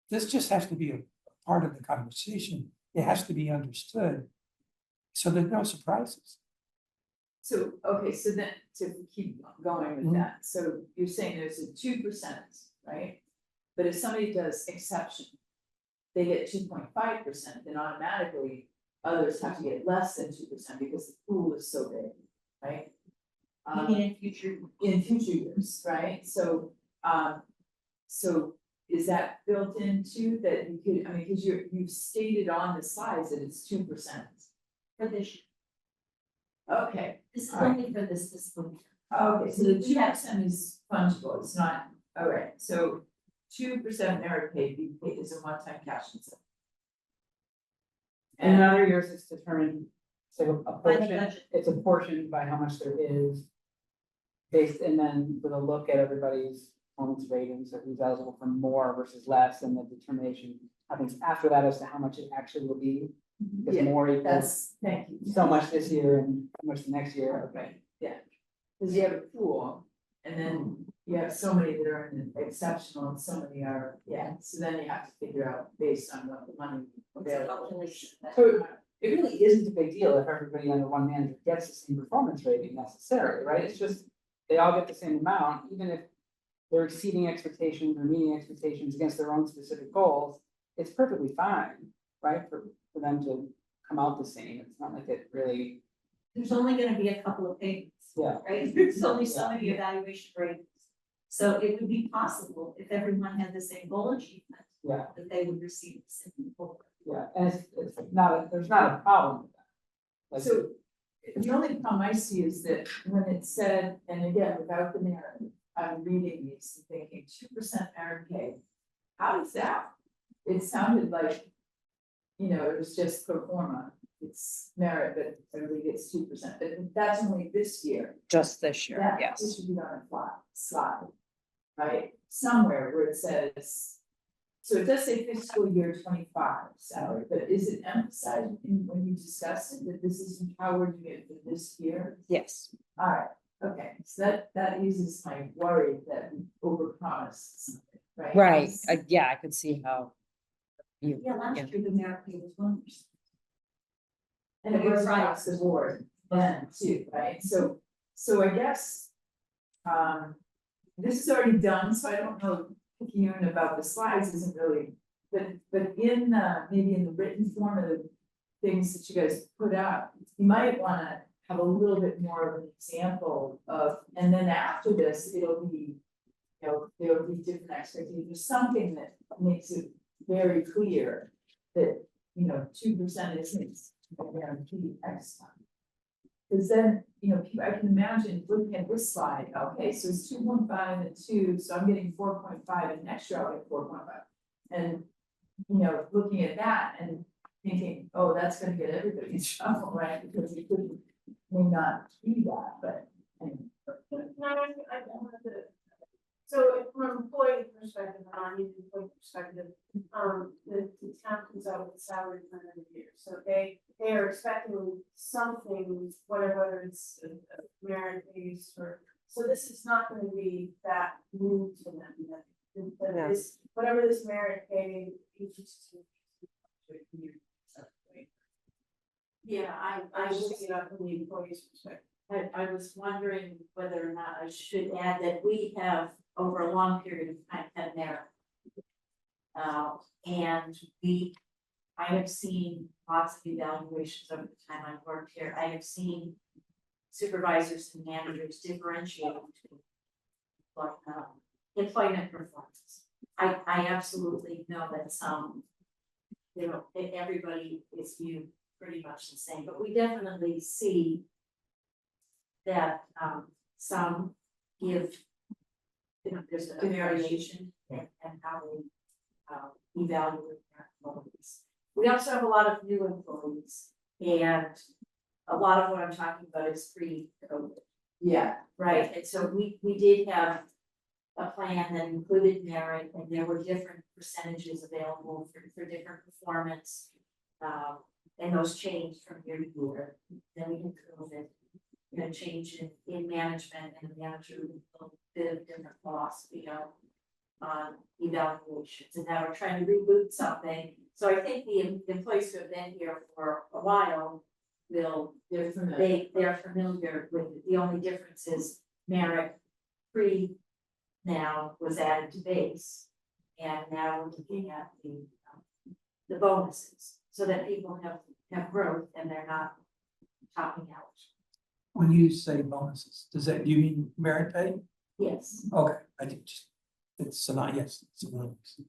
this just has to be a part of the conversation. It has to be understood. So there's no surprises. So, okay, so then to keep going with Mhm. that, so you're saying there's a 2%, right? But if somebody does exception, they get 2.5%, then automatically others have to get less than 2% because the pool is so big, right? In future. In future years, right? So is that built into that you could, because you've stated on the slides that it's 2%. For this, Okay, this is All right. only for this fiscal year. okay, so the 2% is fungible, it's not, all right, so 2% merit pay is a one-time cash incentive. And in other years, it's determined, so a By the portion, budget. it's apportioned by how much there is. Based, and then with a look at everybody's performance ratings, so who's eligible for more versus less, and the determination happens after that as to how much it actually will be. Because Yeah, more equals thank you. so much this year and how much the next year, okay. Right, yeah, because you have a pool, and then you have so many that are in exceptional, and so many are, so then you have to figure out based on what the money It's a available. calculation. So it really isn't a big deal if everybody under one manager gets the same performance rating necessarily, right? It's just, they all get the same amount, even if they're exceeding expectations or meeting expectations against their own specific goals, it's perfectly fine, right, for them to come out the same. It's not like it really, There's only gonna be a couple of things, yeah, right? There's only so many evaluation ratings. So it would be possible if everyone had the same goal achievement, yeah, that they would receive the same goal. yeah, and it's not, there's not a problem with that. Like, So the only problem I see is that when it said, and again, without the narrative, I'm reading these and thinking 2% merit pay. How does that? It sounded like, you know, it was just pro forma. It's merit, but everybody gets 2%, but that's only this year. Just this year, That, yes. It should be on a slide, right? Somewhere where it says, so it does say fiscal year 25 salary, but is it emphasized when you discuss it, that this is how we're doing it for this year? Yes. Alright, okay, so that eases my worry that we overpromised something, right? Right, yeah, I could see how. You, Yeah, last yeah. year the merit pay was 1%. And it was across the board then too, right? So I guess. This is already done, so I don't know, hearing about the slides isn't really, but in maybe in the written form of the things that you guys put up, you might wanna have a little bit more of an example of, and then after this, it'll be. You know, there'll be different expectations, something that makes it very clear that, you know, 2% isn't guaranteed X time. Cause then, you know, I can imagine looking at this slide, okay, so it's 2.5 and 2, so I'm getting 4.5, and next year I'll get 4.5. And, you know, looking at that and thinking, oh, that's gonna get everybody in trouble, right? Because it couldn't, may not be that, but. Anyway. So from an employee perspective, non-employee perspective, the town comes out with a salary plan every year, so they are expecting something, whether it's a merit based or, so this is not gonna be that new to them. That Yeah. this, whatever this merit pay. Yeah, I I was was, thinking about from the employee's perspective. I was wondering whether or not I should add that we have, over a long period of time, had merit. And I have seen lots of evaluations over the time I've worked here. I have seen supervisors and managers differentiate between employment performance. I absolutely know that some, you know, everybody is viewed pretty much the same, but we definitely see that some give, you know, there's a variation in how they evaluate their employees. We also have a lot of new employees, and a lot of what I'm talking about is pre-COVID. Yeah, Right, and so we did have a plan that included merit, and there were different percentages available for different performance. And those changed from year to year. Then we had COVID, you know, change in management, and the manager with a bit of different philosophy on evaluations, and now we're trying to reboot something. So I think the employees who have been here for a while they're familiar with it. The only difference is merit now was added to base. And now we're looking at the bonuses, so that people have growth and they're not topping out. When you say bonuses, do you mean merit pay? Yes. Okay, I think just, it's not, yes, it's synonymous.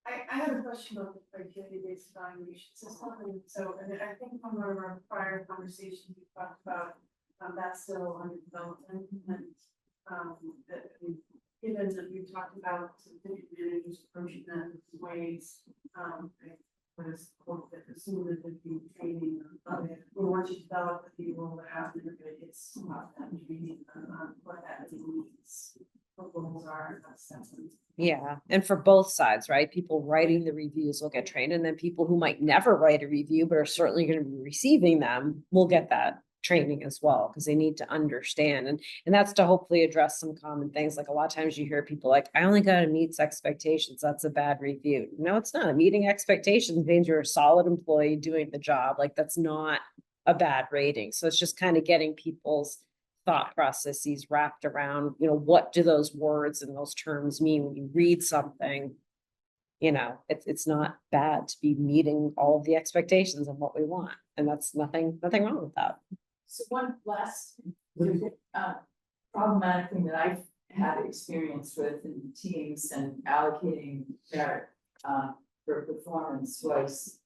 I have a question about the criteria-based evaluation system, and so, and I think from one of our prior conversations, we talked about, that's still under development, and, that given that we talked about some different managers approaching that in ways, I was hoping that assume that there'd be training, we want to develop the people that have, they're gonna get some of that training, what that means, what goals are, that's. Yeah, and for both sides, right? People writing the reviews will get trained, and then people who might never write a review but are certainly going to be receiving them will get that training as well, because they need to understand. And that's to hopefully address some common things. Like a lot of times you hear people like, I only got to meet expectations. That's a bad review. No, it's not. Meeting expectations means you're a solid employee doing the job. Like that's not a bad rating. So it's just kind of getting people's thought processes wrapped around, what do those words and those terms mean when you read something? It's not bad to be meeting all of the expectations of what we want. And that's nothing wrong with that. So one last problematic thing that I've had experience with in teams and allocating merit for performance was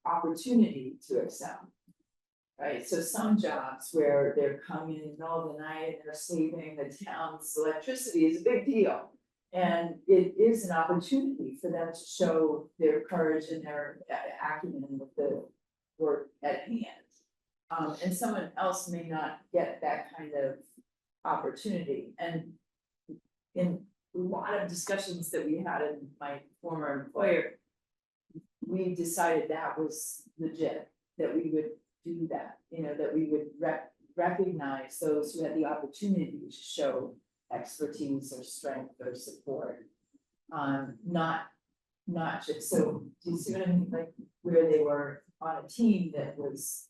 opportunity to excel. Right, so some jobs where they're coming in the middle of the night and they're saving the town's electricity is a big deal. And it is an opportunity for them to show their courage and their acumen with the work at hand. And someone else may not get that kind of opportunity. And in a lot of discussions that we had in my former employer, we decided that was legit, that we would do that, that we would recognize those who had the opportunity to show expertise or strength or support. Not just, so do you see what I mean? Like where they were on a team that was,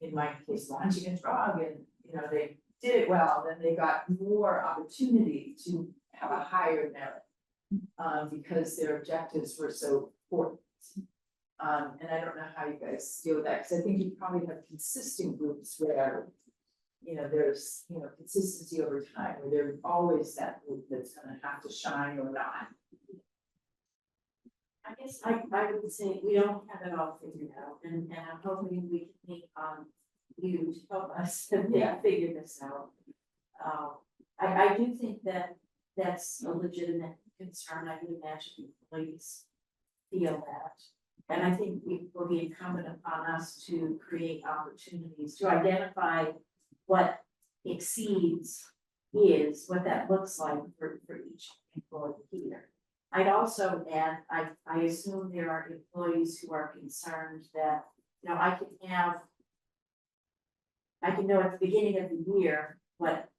in my case, launching a drug and, they did it well, then they got more opportunity to have a higher merit because their objectives were so important. And I don't know how you guys deal with that, because I think you probably have consistent groups where, there's, consistency over time, where there's always that group that's gonna have to shine or not. I guess I would say we don't have it all figured out, and I'm hoping we can make you to help us figure this out. I do think that that's a legitimate concern. I would imagine employees feel that. And I think it will be incumbent upon us to create opportunities to identify what exceeds is, what that looks like for each employee here. I'd also add, I assume there are employees who are concerned that, I can know at the beginning of the year what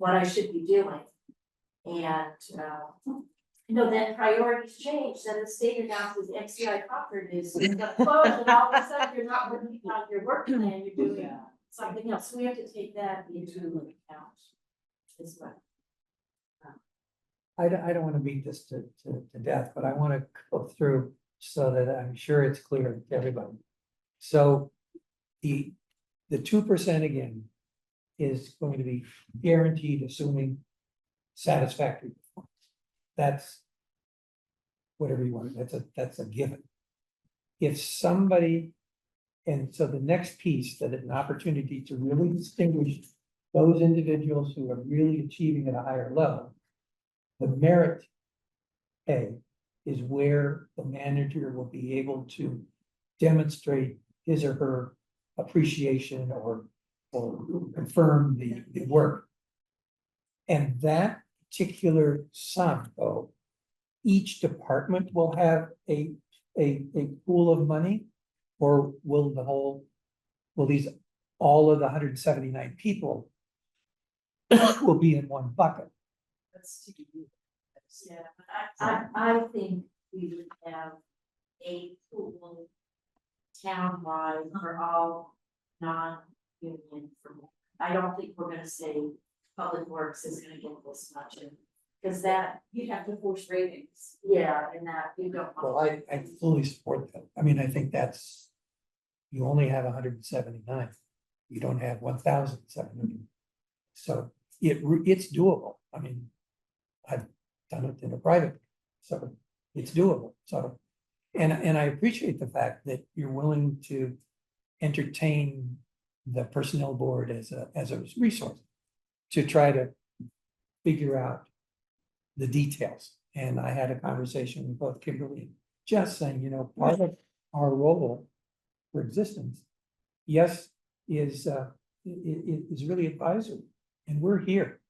I should be doing. And then priorities change, then the state announces MCI Concord is gonna close, and all of a sudden you're not working on your work plan, you're doing something else. So we have to take that into account as well. I don't want to beat this to death, but I want to go through so that I'm sure it's clear to everybody. So the 2% again is going to be guaranteed, assuming satisfactory performance. That's whatever you want, that's a given. If somebody, and so the next piece, that an opportunity to really distinguish those individuals who are really achieving at a higher level, the merit pay is where the manager will be able to demonstrate his or her appreciation or confirm the work. And that particular sum, though, each department will have a pool of money, or will all of the 179 people will be in one bucket? That's TBD. Yeah, but I think we would have a pool townwide for all non-union. I don't think we're gonna say Public Works is gonna get this much in, because that, You'd have to force ratings. and that you don't. Well, I fully support that. I mean, I think that's, you only have 179. You don't have 1,700. So it's doable. I mean, I've done it in a private, so it's doable. So, and I appreciate the fact that you're willing to entertain the personnel board as a resource to try to figure out the details. And I had a conversation with both Kimberly and Jess saying, part of our role for existence, yes, is really advisory, and we're here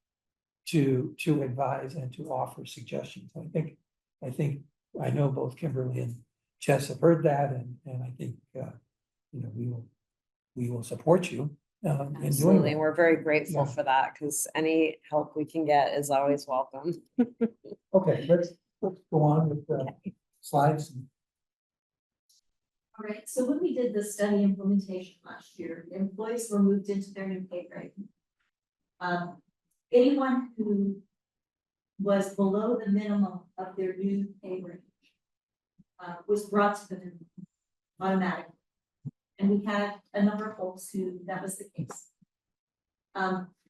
to advise and to offer suggestions. I know both Kimberly and Jess have heard that, and I think we will we will support you in doing Absolutely. And that. we're very grateful Yeah. for that because any help we can get is always welcome. Okay, let's go on with the slides. All right, so when we did the study implementation last year, employees were moved into their new pay grade. Anyone who was below the minimum of their new pay range was brought to the minimum automatically. And we had a number of folks who that was the case.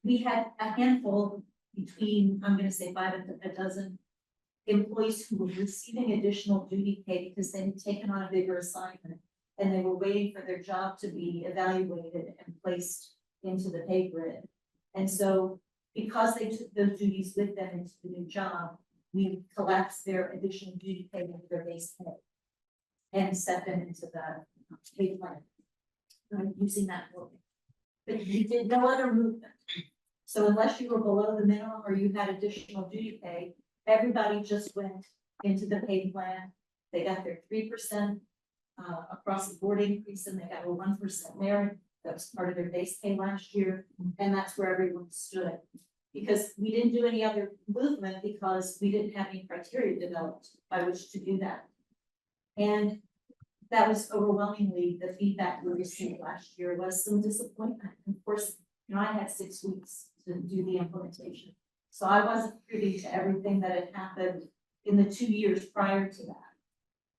We had a handful between, I'm gonna say 5 and a dozen employees who were receiving additional duty pay because they had taken on a bigger assignment and they were waiting for their job to be evaluated and placed into the pay grid. And so because they took those duties with them into the new job, we collapsed their additional duty pay into their base pay and set them into the pay plan. Using that wording. But we did no other movement. So unless you were below the minimum or you had additional duty pay, everybody just went into the pay plan. They got their 3% across the board increase and they got a 1% merit. That was part of their base pay last year. And that's where everyone stood. Because we didn't do any other movement because we didn't have any criteria developed by which to do that. And that was overwhelmingly the feedback we received last year was some disappointment. And of course, you know, I had 6 weeks to do the implementation. So I wasn't privy to everything that had happened in the 2 years prior to that.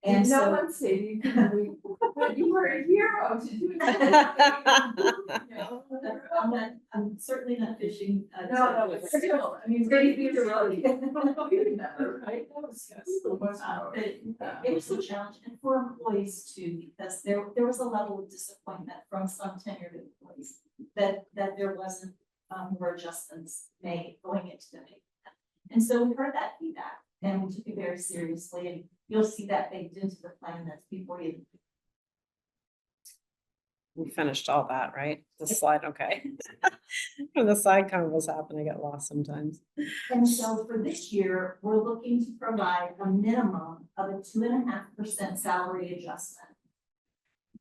And Did no so one say you can leave? But you were a hero to do that. I'm certainly not fishing. No, but still, I mean, it's great to be really. Right? That was But it was a challenge and for employees too, because there was a level of disappointment from some tenured employees that there wasn't more adjustments made going into the pay. And so we heard that feedback and we took it very seriously, and you'll see that baked into the plan that's before you. We finished all that, right? The slide, okay. When the slide kind of was happening, I get lost sometimes. And so for this year, we're looking to provide a minimum of a 2.5% salary adjustment.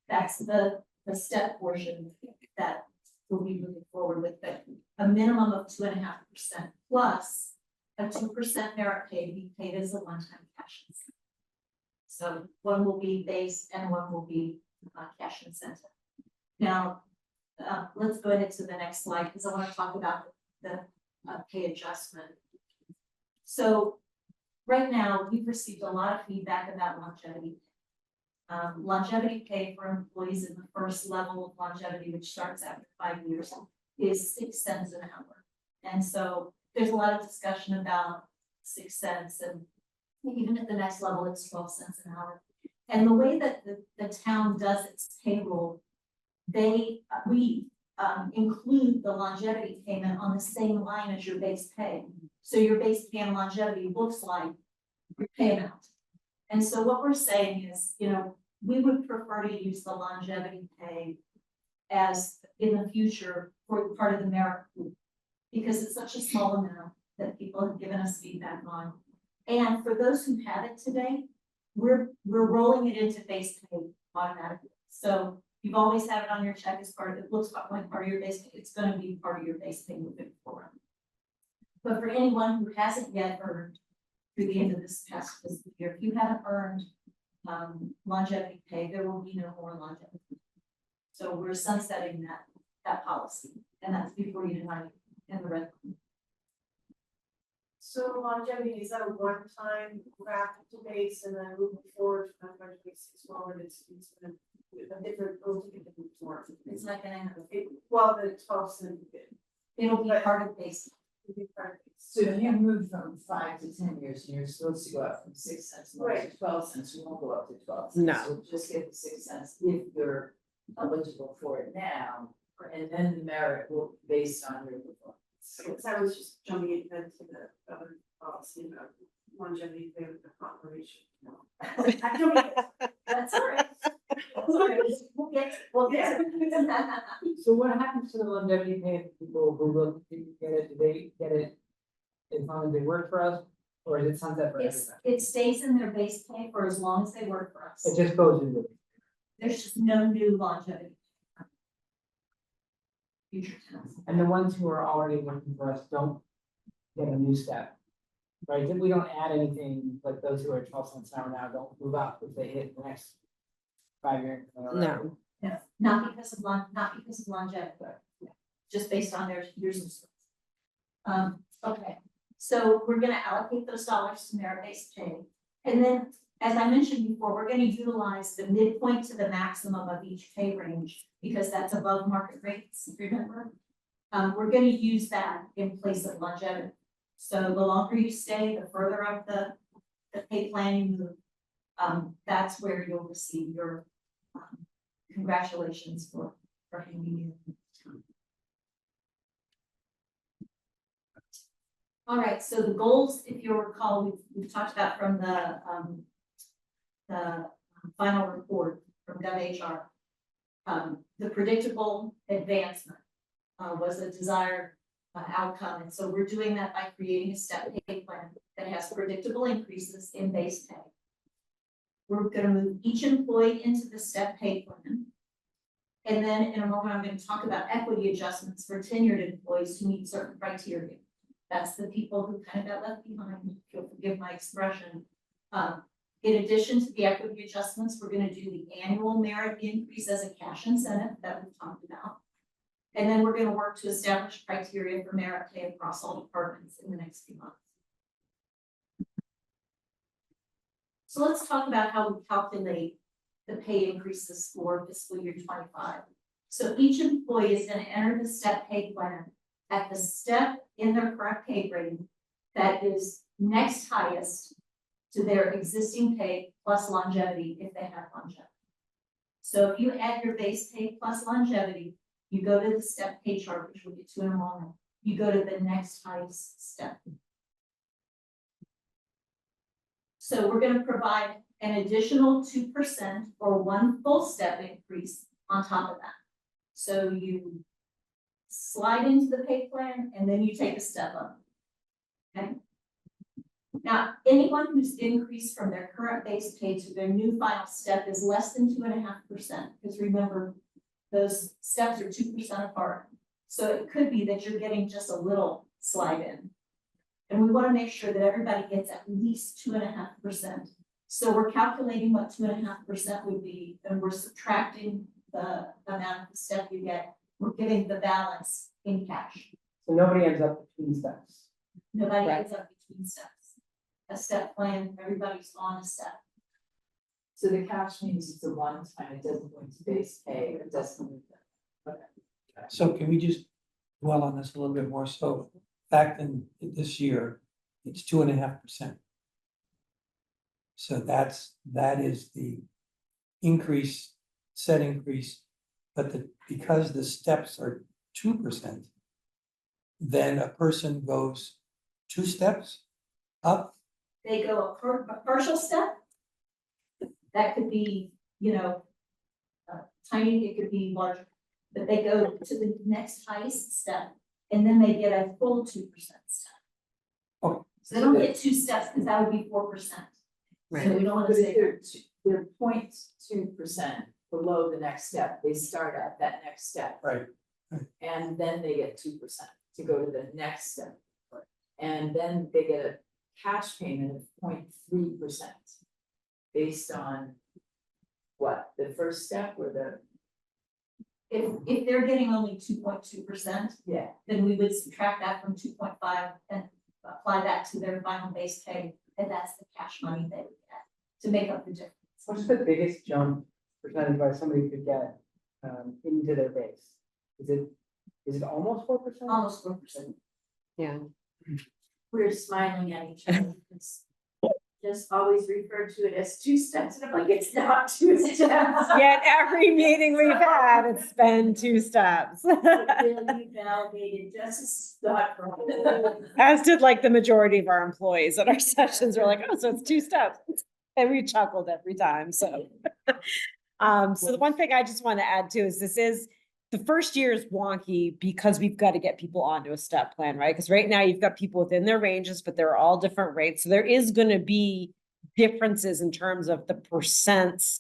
That's the step portion that we'll be moving forward with, but a minimum of 2.5% plus a 2% merit pay to be paid as a one-time cash incentive. So one will be base and one will be cash incentive. Now, let's go ahead to the next slide because I want to talk about the pay adjustment. So right now, we've received a lot of feedback about longevity. Longevity pay for employees in the first level of longevity, which starts after 5 years, is 6 cents an hour. And so there's a lot of discussion about 6 cents, and even at the next level, it's 12 cents an hour. And the way that the town does its payroll, we include the longevity payment on the same line as your base pay. So your base pay and longevity looks like your pay amount. And so what we're saying is, you know, we would prefer to use the longevity pay as in the future for part of the merit pool, because it's such a small amount that people have given us feedback on. And for those who have it today, we're rolling it into base pay automatically. So you've always had it on your check as part of it, looks like part of your base pay, it's going to be part of your base pay moving forward. But for anyone who hasn't yet earned through the end of this past fiscal year, if you haven't earned longevity pay, there will be no more longevity. So we're sunsetting that policy, and that's before you deny in the red. So longevity, is that a one-time wrap to base and then moving forward to 2026 forward, it's a different, different form. It's not gonna have Well, the 12 cent bit. it'll be part of base. It'll be part of it. So if you move from 5 to 10 years, and you're supposed to go up from 6 cents more Right. to 12 cents, you won't go up to 12 cents. No. You'll just get the 6 cents if you're eligible for it now, and then the merit will be based on your performance. Because I was just jumping into the other policy about longevity pay with the corporation. I don't know. That's all right. That's all right. We'll get it. So what happens to the longevity pay of people who will get it? Do they get it as long as they work for us, or is it sunset for everybody? It stays in their base pay for as long as they work for us. It just goes into. There's just no new longevity. future tenants. And the ones who are already working for us don't get a new step. Right, we don't add anything, like those who are 12 cents an hour now don't move up if they hit the next 5 years. No, Yeah, not because of longevity, just based on their years of service. Okay, so we're gonna allocate those dollars to merit-based pay. And then, as I mentioned before, we're gonna utilize the midpoint to the maximum of each pay range, because that's above market rates, remember? We're gonna use that in place of longevity. So the longer you stay, the further up the pay plan you move. That's where you'll receive your congratulations for hanging in. All right, so the goals, if you'll recall, we've talked about from the final report from WHR. The predictable advancement was a desired outcome, and so we're doing that by creating a step pay plan that has predictable increases in base pay. We're gonna move each employee into the step pay plan. And then in a moment, I'm gonna talk about equity adjustments for tenured employees who meet certain criteria. That's the people who kind of got left behind, if you'll forgive my expression. In addition to the equity adjustments, we're gonna do the annual merit increase as a cash incentive that we've talked about. And then we're gonna work to establish criteria for merit pay across all departments in the next few months. So let's talk about how we calculate the pay increases for fiscal year 25. So each employee is gonna enter the step pay plan at the step in their correct pay grade that is next highest to their existing pay plus longevity if they have longevity. So if you add your base pay plus longevity, you go to the step pay chart, which we'll get to in a moment, you go to the next highest step. So we're gonna provide an additional 2% or one full step increase on top of that. So you slide into the pay plan and then you take a step up. Okay. Now, anyone who's increased from their current base pay to their new final step is less than 2.5%, because remember, those steps are 2% apart. So it could be that you're getting just a little slide in. And we want to make sure that everybody gets at least 2.5%. So we're calculating what 2.5% would be, and we're subtracting the amount of the step you get. We're giving the balance in cash. So nobody ends up between steps. Nobody Right. ends up between steps. A step plan, everybody's on a step. So the cash means it's a one time, it doesn't go into base pay, it doesn't. So can we just dwell on this a little bit more? So back in this year, it's 2.5%. So that is the increase, set increase, but because the steps are 2%, then a person goes 2 steps up. They go a partial step. That could be, tiny, it could be larger, but they go to the next highest step, and then they get a full 2% step. Okay. So they don't get 2 steps, because that would be 4%. So we don't want to But say. if they're 0.2% below the next step, they start at that next step. Right. And then they get 2% to go to the next step. And then they get a cash payment of 0.3%. Based on what, the first step or the, If they're getting only 2.2%, yeah, then we would subtract that from 2.5 and apply that to their final base pay, and that's the cash money they would get to make up the difference. What's the biggest jump percentage by somebody could get into their base? Is it almost 4%? Almost 4%. yeah. We're smiling at each other, because just always refer to it as 2 steps, and I'm like, it's not 2 steps. Yet every meeting we've had, it's been 2 steps. Really validated, just as thought. As did like the majority of our employees at our sessions were like, oh, so it's 2 steps. And we chuckled every time, so. So the one thing I just want to add too is the first year is wonky because we've got to get people onto a step plan, right? Because right now you've got people within their ranges, but they're all different rates. So there is going to be differences in terms of the percents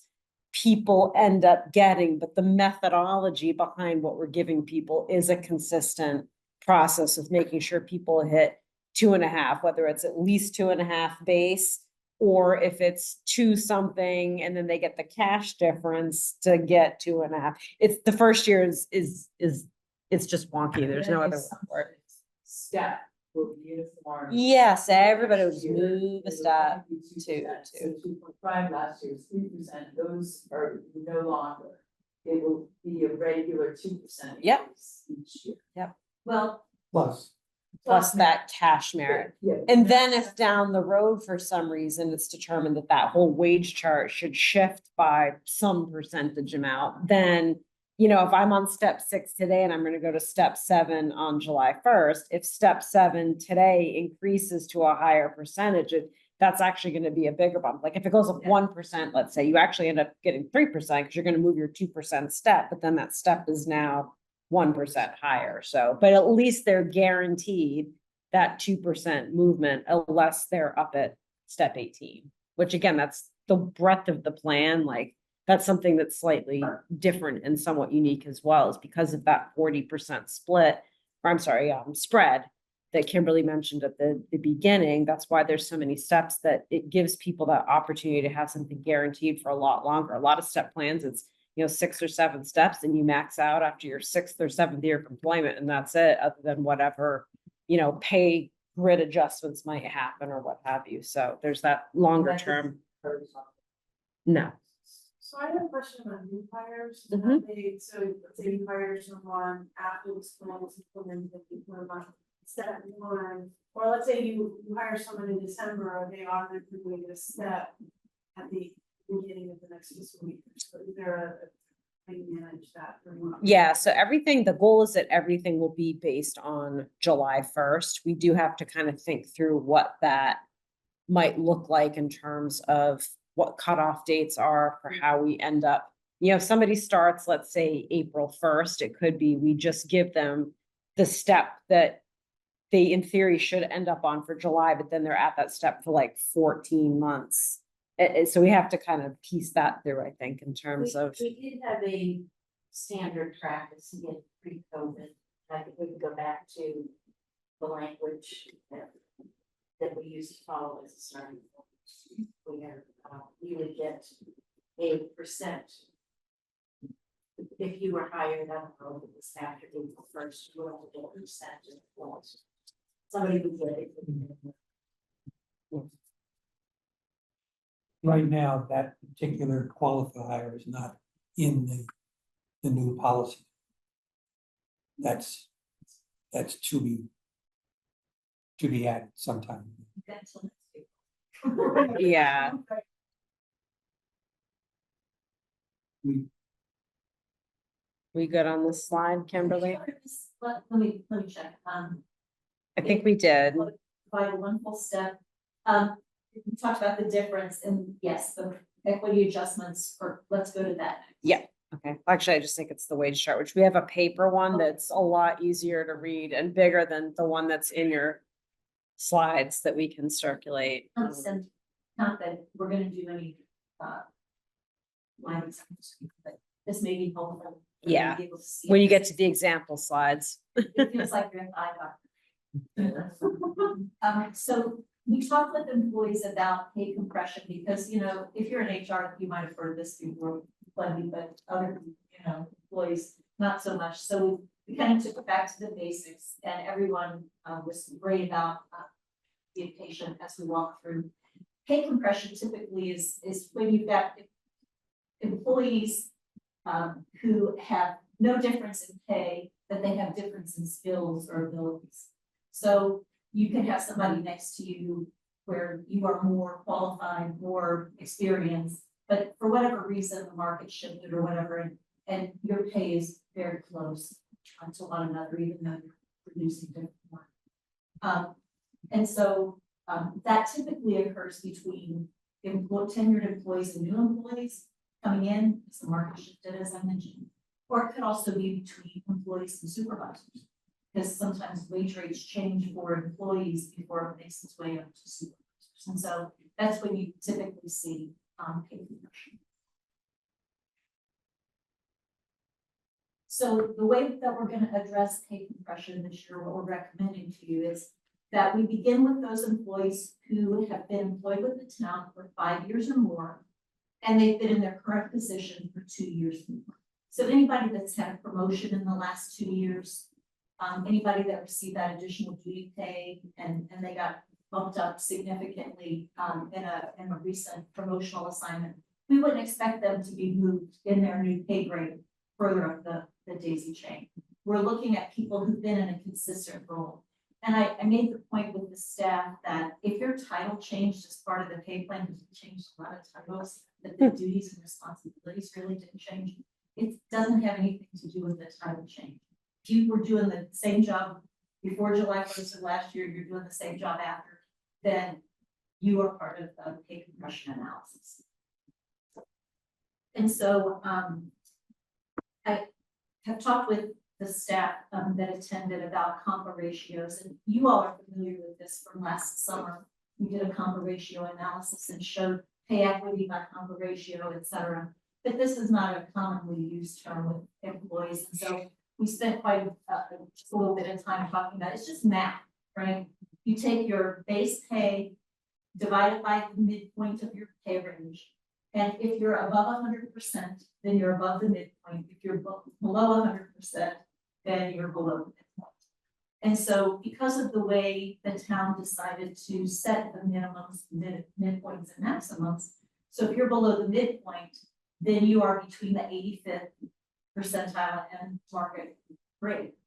people end up getting, but the methodology behind what we're giving people is a consistent process of making sure people hit 2.5, whether it's at least 2.5 base, or if it's 2 something, and then they get the cash difference to get 2.5. It's the first year is it's just wonky. There's no other word for it. Step will be uniform. Yes, everybody would Next year, move a it'll step be to 2%. So 2.5 last year was 3%, those are no longer. It will be a regular 2% Yep. increase each year. Well, Plus, plus that cash merit. Yeah. And then if down the road, for some reason, it's determined that that whole wage chart should shift by some percentage amount, then, you know, if I'm on step 6 today and I'm gonna go to step 7 on July 1st, if step 7 today increases to a higher percentage, that's actually gonna be a bigger bump. Like if it goes up 1%, let's say, you actually end up getting 3% because you're gonna move your 2% step, but then that step is now 1% higher. So, but at least they're guaranteed that 2% movement unless they're up at step 18, which again, that's the breadth of the plan. Like that's something that's slightly different and somewhat unique as well, is because of that 40% split, or I'm sorry, spread that Kimberly mentioned at the beginning. That's why there's so many steps, that it gives people that opportunity to have something guaranteed for a lot longer. A lot of step plans, it's, you know, 6 or 7 steps and you max out after your 6th or 7th year of employment, and that's it, other than whatever, you know, pay grid adjustments might happen or what have you. So there's that longer term. No. So I have a question on new hires. Mhm. So let's say you hire someone after this plan is implemented, step 1, or let's say you hire someone in December, they automatically get a step at the beginning of the next fiscal year. So is there a, how you manage that? Yeah, so everything, the goal is that everything will be based on July 1st. We do have to kind of think through what that might look like in terms of what cutoff dates are for how we end up. You know, if somebody starts, let's say April 1st, it could be we just give them the step that they in theory should end up on for July, but then they're at that step for like 14 months. So we have to kind of piece that through, I think, in terms of. We did have a standard practice in pre-COVID. I think we could go back to the language that we used to follow as a starting point. Where you would get a percent. If you were hired on a road that was after April 1st, you would only get a percent of the somebody would get it. right now, that particular qualifier is not in the new policy. That's to be added sometime. that's what Yeah. We good on this slide, Kimberly? Let me check, I think we did. provide one full step. We talked about the difference, and yes, the equity adjustments for, let's go to that. next. Yeah. Okay, actually, I just think it's the wage chart, which we have a paper one that's a lot easier to read and bigger than the one that's in your slides that we can circulate. And not that we're gonna do any, line examples, but this may be helpful. for you to Yeah. be able to see When you it. get to the example slides. It feels like you're in eye doctor. So we talked with employees about pay compression because, you know, if you're in HR, you might have heard this before, plenty, but other, you know, employees, not so much. So we kind of took it back to the basics and everyone was great about being patient as we walk through. Pay compression typically is when you've got employees who have no difference in pay, but they have difference in skills or abilities. So you can have somebody next to you where you are more qualified, more experienced, but for whatever reason, the market shifted or whatever, and your pay is very close to one another, even though you're producing different work. And so that typically occurs between tenured employees and new employees coming in, as the market shifted, as I mentioned. Or it could also be between employees and supervisors, because sometimes wage rates change for employees before it makes its way up to supervisors. And so that's when you typically see pay compression. So the way that we're gonna address pay compression this year, what we're recommending to you is that we begin with those employees who have been employed with the town for 5 years or more, and they've been in their current position for 2 years or more. So anybody that's had a promotion in the last 2 years, anybody that received that additional duty pay and they got bumped up significantly in a recent promotional assignment, we wouldn't expect them to be moved in their new pay grade further up the daisy chain. We're looking at people who've been in a consistent role. And I made the point with the staff that if your title changed as part of the pay plan, because it changed a lot of titles, but the duties and responsibilities really didn't change. It doesn't have anything to do with the title change. If you were doing the same job before July 1st of last year, you're doing the same job after, then you are part of the pay compression analysis. And so I have talked with the staff that attended about compa ratios, and you all are familiar with this from last summer. We did a compa ratio analysis and showed pay equity by compa ratio, et cetera. But this is not a commonly used term with employees, and so we spent quite a little bit of time talking about it. It's just math, right? You take your base pay, divide it by the midpoint of your pay range, and if you're above 100%, then you're above the midpoint. If you're below 100%, then you're below the midpoint. And so because of the way the town decided to set the minimums, midpoints and maximums, so if you're below the midpoint, then you are between the 85th percentile and market rate.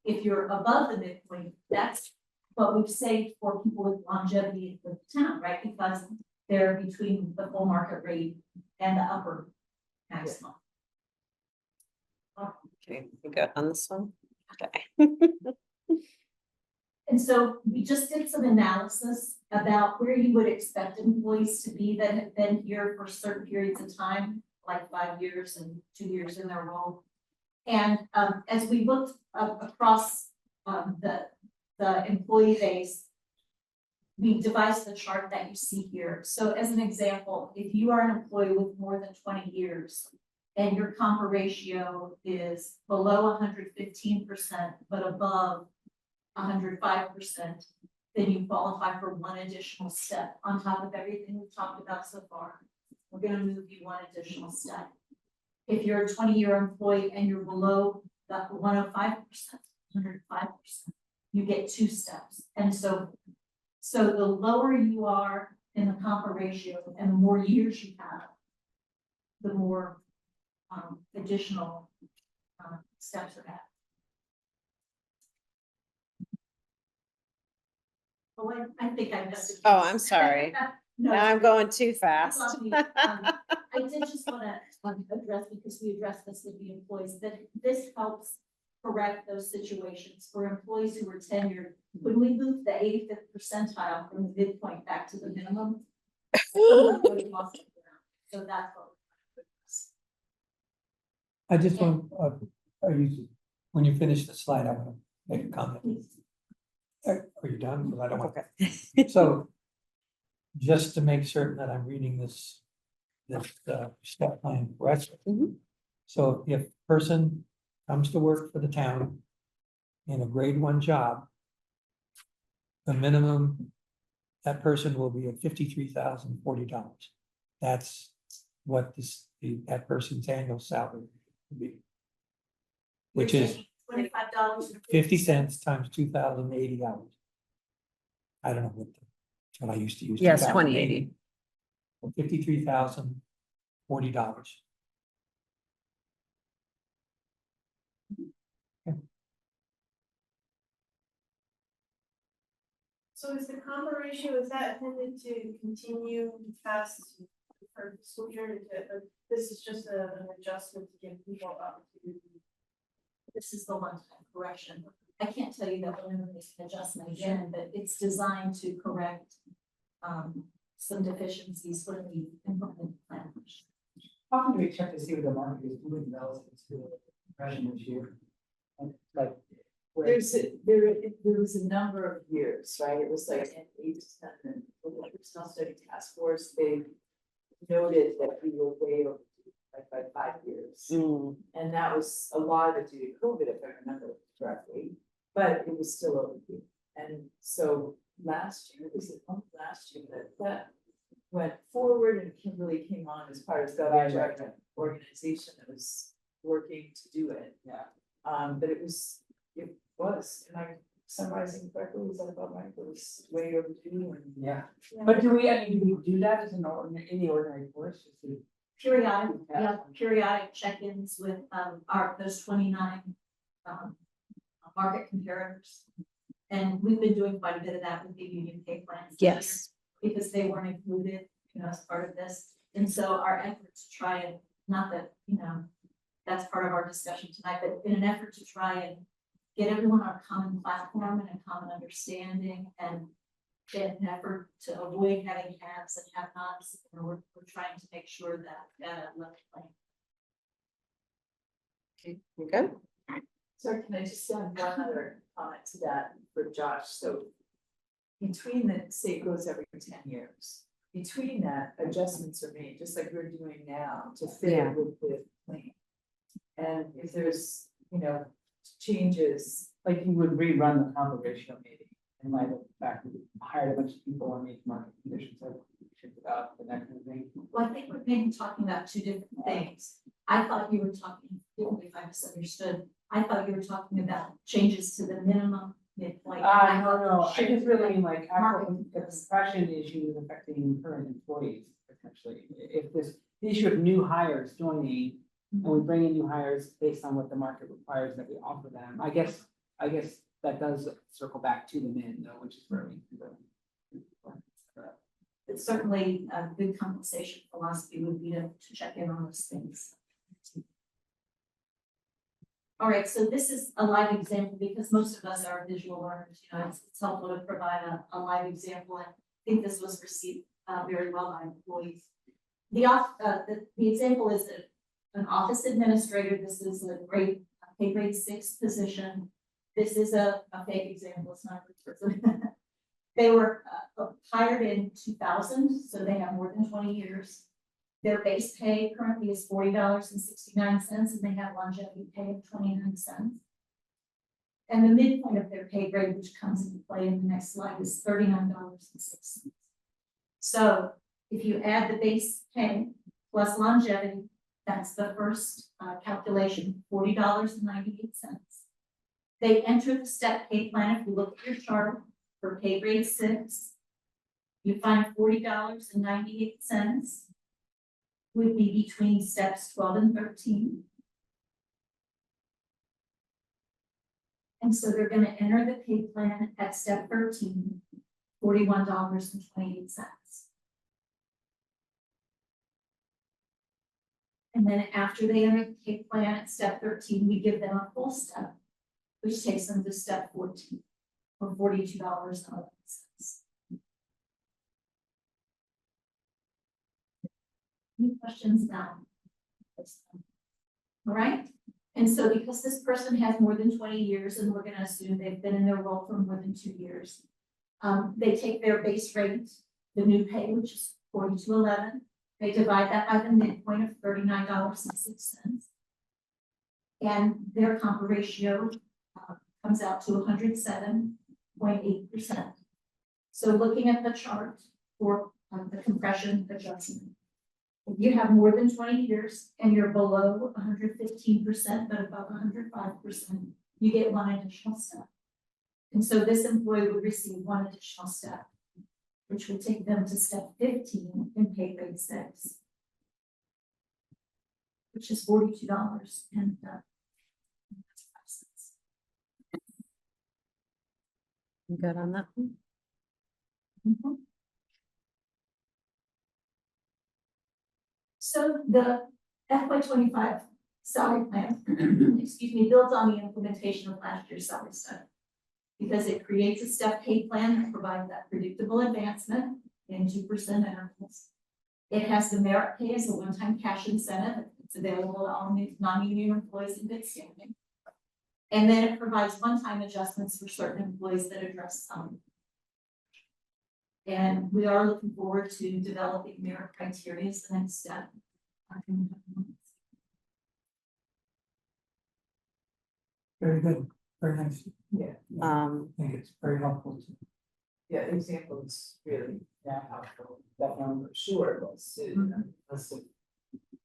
If you're above the midpoint, that's what we've saved for people with longevity with the town, right? Because they're between the full market rate and the upper maximum. Okay, you good on this one? Okay. And so we just did some analysis about where you would expect employees to be that have been here for certain periods of time, like 5 years and 2 years in their role. And as we looked across the employee base, we devised the chart that you see here. So as an example, if you are an employee with more than 20 years and your compa ratio is below 115%, but above 105%, then you qualify for one additional step on top of everything we've talked about so far. We're going to move you one additional step. If you're a 20-year employee and you're below the 105%, 105%, you get 2 steps. And so the lower you are in the compa ratio and the more years you have, the more additional steps are added. Oh, I think I missed it. Oh, I'm sorry. No, Now I'm going too that's fast. on me. I did just want to address, because we addressed this with the employees, that this helps correct those situations for employees who were tenured. When we moved the 85th percentile from the midpoint back to the minimum, somebody lost it around. So that's what. I just want, when you finish the slide, I want to make a comment. Are you done? Because I don't want. Okay. So, just to make certain that I'm reading this step plan correctly. Mhm. So if a person comes to work for the town in a grade 1 job, the minimum, that person will be at $53,040. That's what that person's annual salary would be. Which is $25. 50 cents times 2,080 hours. I don't know what I used to use. Yes, 2080. $53,040. So is the compa ratio, is that intended to continue past the current school year? This is just an adjustment to give people opportunity. This is the one-time correction. I can't tell you that we're going to make an adjustment again, but it's designed to correct some deficiencies when we implement the plan. How often do we check to see what the market is doing relative to the compression this year? Like, where- There was a number of years, right? It was like in 8 to 10, and the Personnel Study Task Force, they noted that we were way over, like by 5 years. Mm. And that was a lot of it due to COVID, if I remember correctly, but it was still overdue. And so last year, was it last year that went forward and Kimberly came on as part of the organization that was working to do it. Yeah. But it was, am I summarizing correctly? Was that about right? It was way overdue and. Yeah, but do we, I mean, do we do that as an any ordinary course? Just to- Periodic, Yeah. yeah, periodic check-ins with, those 29, market comparators. And we've been doing quite a bit of that with the union pay plans. this year, Yes. Because they weren't included, as part of this. And so our efforts to try and, not that, that's part of our discussion tonight, but in an effort to try and get everyone on a common platform and a common understanding and in an effort to avoid having haves and have-nots, we're trying to make sure that level playing. Okay. Sorry, can I just add one other comment to that for Josh? So between the, say it goes every 10 years, between that, adjustments are made, just like we're doing now, to fit Yeah. it with the plan. And if there's, changes, Like you would rerun the combo ratio maybe, in light of the fact that we hired a bunch of people and made market conditions have shifted about the that kind of thing. Well, I think we're maybe talking about two different things. I thought you were talking, if I misunderstood, I thought you were talking about changes to the minimum midpoint. No, I just really mean like actual, Market. the compression issue is affecting current employees potentially. If this, the issue of new hires joining, and we bring in new hires based on what the market requires that we offer them, I guess that does circle back to the min though, which is where we. But certainly a good compensation philosophy would be to check in on those things. All right, so this is a live example because most of us are visual learners, it's helpful to provide a live example. And I think this was received very well by employees. The example is an office administrator. This is a grade, pay grade 6 position. This is a fake example, it's not a good person. They were hired in 2000, so they have more than 20 years. Their base pay currently is $40.69, and they have longevity pay of 29 cents. And the midpoint of their pay grade, which comes into play in the next slide, is $39.06. So if you add the base pay plus longevity, that's the first calculation, $40.98. They enter the step pay plan. If you look at your chart for pay grade 6, you find $40.98 would be between steps 12 and 13. And so they're going to enter the pay plan at step 13, $41.28. And then after they enter the pay plan at step 13, we give them a full step, which takes them to step 14, or $42.11. Any questions now? All right, and so because this person has more than 20 years, and we're gonna assume they've been in their role for more than 2 years, they take their base rate, the new pay, which is $42.11, they divide that by the midpoint of $39.06. And their comp ratio comes out to 107.8%. So looking at the chart for the compression adjustment, if you have more than 20 years and you're below 115%, but above 105%, you get one additional step. And so this employee would receive one additional step, which would take them to step 15 in pay grade 6, which is $42 and You good on that one? So the FY25 salary plan, excuse me, builds on the implementation of last year's salary study. Because it creates a step pay plan that provides that predictable advancement in 2% intervals. It has the merit pay as a one-time cash incentive. It's available to all non-union employees in good standing. And then it provides one-time adjustments for certain employees that address some. And we are looking forward to developing merit criteria as the next step. Very good, very nice. Yeah, I think it's very helpful. yeah, examples really, Yeah, helpful, definitely. for sure, was to, was to.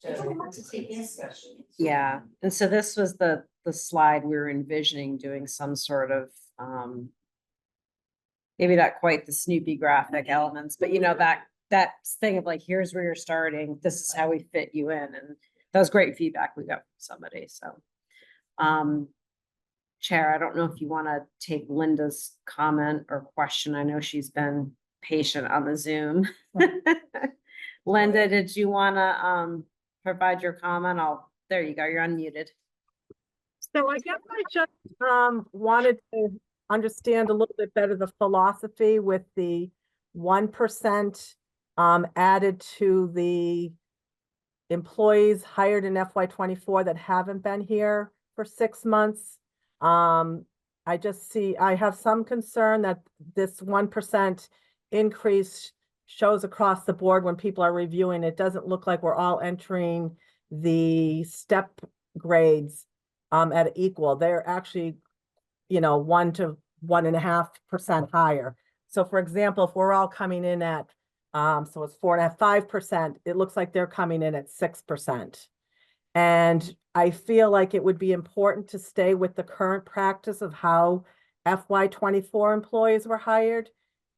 Everyone wants to take it. Discussion. Yeah, and so this was the slide we were envisioning doing some sort of, maybe not quite the Snoopy graphic elements, but you know, that thing of like, here's where you're starting, this is how we fit you in, and that was great feedback we got from somebody, so. Chair, I don't know if you want to take Linda's comment or question. I know she's been patient on the Zoom. Linda, did you want to provide your comment? There you go, you're unmuted. So I guess I just wanted to understand a little bit better the philosophy with the 1% added to the employees hired in FY '24 that haven't been here for 6 months. I have some concern that this 1% increase shows across the board when people are reviewing. It doesn't look like we're all entering the step grades at equal. They're actually, 1 to 1.5% higher. So for example, if we're all coming in at, so it's 4.5%, 5%, it looks like they're coming in at 6%. And I feel like it would be important to stay with the current practice of how FY '24 employees were hired.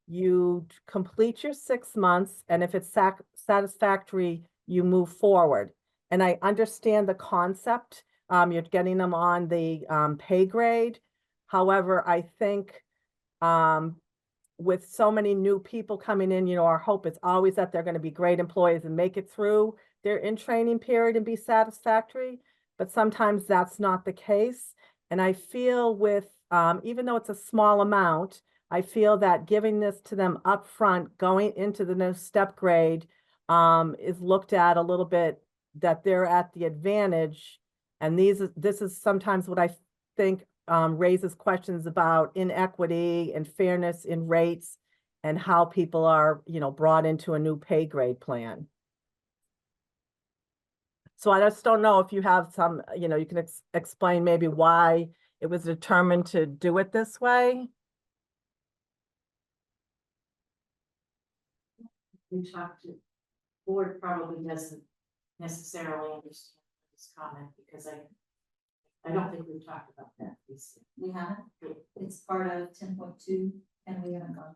You complete your 6 months, and if it's satisfactory, you move forward. And I understand the concept. You're getting them on the pay grade. However, I think with so many new people coming in, our hope is always that they're going to be great employees and make it through their in training period and be satisfactory. But sometimes that's not the case. And I feel with, even though it's a small amount, I feel that giving this to them upfront, going into the new step grade, is looked at a little bit that they're at the advantage. And this is sometimes what I think raises questions about inequity and fairness in rates and how people are, brought into a new pay grade plan. So I just don't know if you have some, you can explain maybe why it was determined to do it this way. We talked to, board probably doesn't necessarily understand this comment because I don't think we've talked about that. We haven't, it's part of 10.2 and we haven't gone.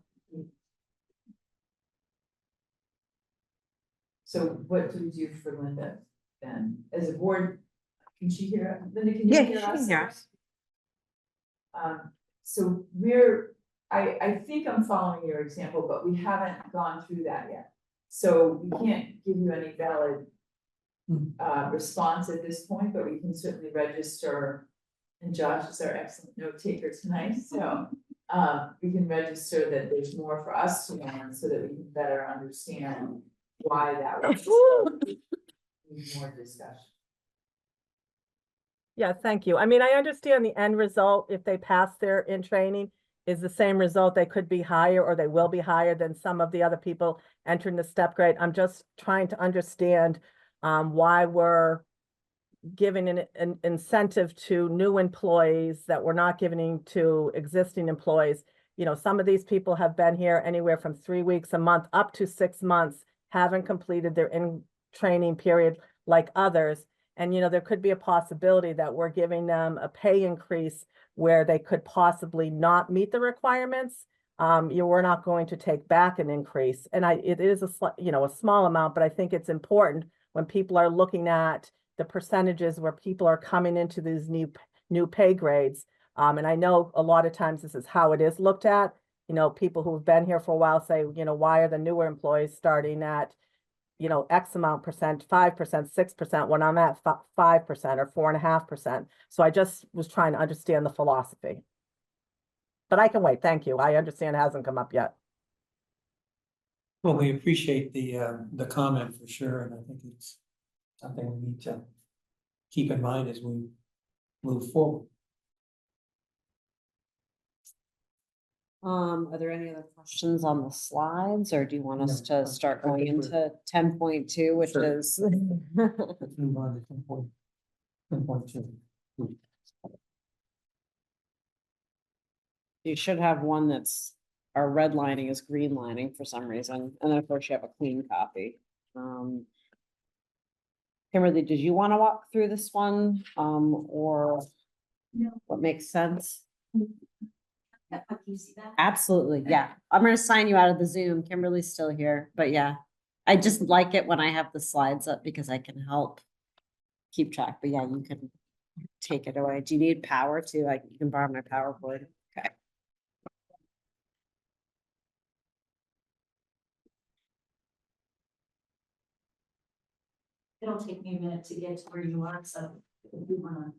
So what do we do for Linda then? As a board, can she hear, Linda, can you Yeah, hear she us? can hear us. So I think I'm following your example, but we haven't gone through that yet. So we can't give you any valid response at this point, but we can certainly register. And Josh is our excellent note taker tonight, so we can register that there's more for us to learn so that we can better understand why that was. Need more discussion. Yeah, thank you. I mean, I understand the end result, if they pass their in training, is the same result. They could be higher or they will be higher than some of the other people entering the step grade. I'm just trying to understand why we're giving an incentive to new employees that we're not giving to existing employees. Some of these people have been here anywhere from 3 weeks, a month, up to 6 months, haven't completed their in training period like others. And, there could be a possibility that we're giving them a pay increase where they could possibly not meet the requirements. We're not going to take back an increase. And it is a small amount, but I think it's important when people are looking at the percentages where people are coming into these new pay grades. And I know a lot of times this is how it is looked at. People who've been here for a while say, why are the newer employees starting at, X amount percent, 5%, 6%, when I'm at 5% or 4.5%. So I just was trying to understand the philosophy. But I can wait. Thank you. I understand it hasn't come up yet. Well, we appreciate the comment for sure, and I think it's something we need to keep in mind as we move forward. Are there any other questions on the slides, or do you want us No, to start I going think into 10.2, which Sure. is? Let's move on to 10.2. You should have one that's, our red lining is green lining for some reason, and then of course you have a clean copy. Kimberly, did you want to walk through this one, or No. what makes sense? Can you see that? Absolutely, yeah. I'm gonna sign you out of the Zoom. Kimberly's still here, but yeah. I just like it when I have the slides up because I can help keep track, but yeah, you can take it away. Do you need power too? Like, you can borrow my power cord. Okay. It'll take me a minute to get to where you are, so if you wanna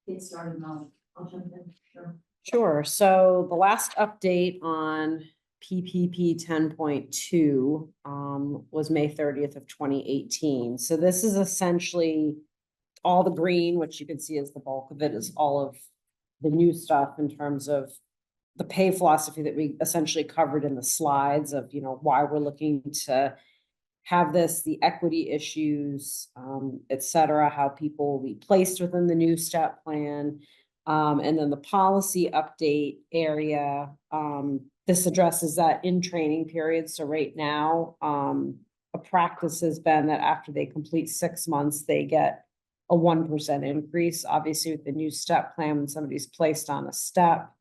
get started, I'll jump in, sure. Sure, so the last update on PPP 10.2 was May 30th of 2018. So this is essentially all the green, which you can see is the bulk of it, is all of the new stuff in terms of the pay philosophy that we essentially covered in the slides of, why we're looking to have this, the equity issues, et cetera, how people will be placed within the new step plan. And then the policy update area, this addresses that in training period. So right now, a practice has been that after they complete 6 months, they get a 1% increase. Obviously, with the new step plan, when somebody's placed on a step,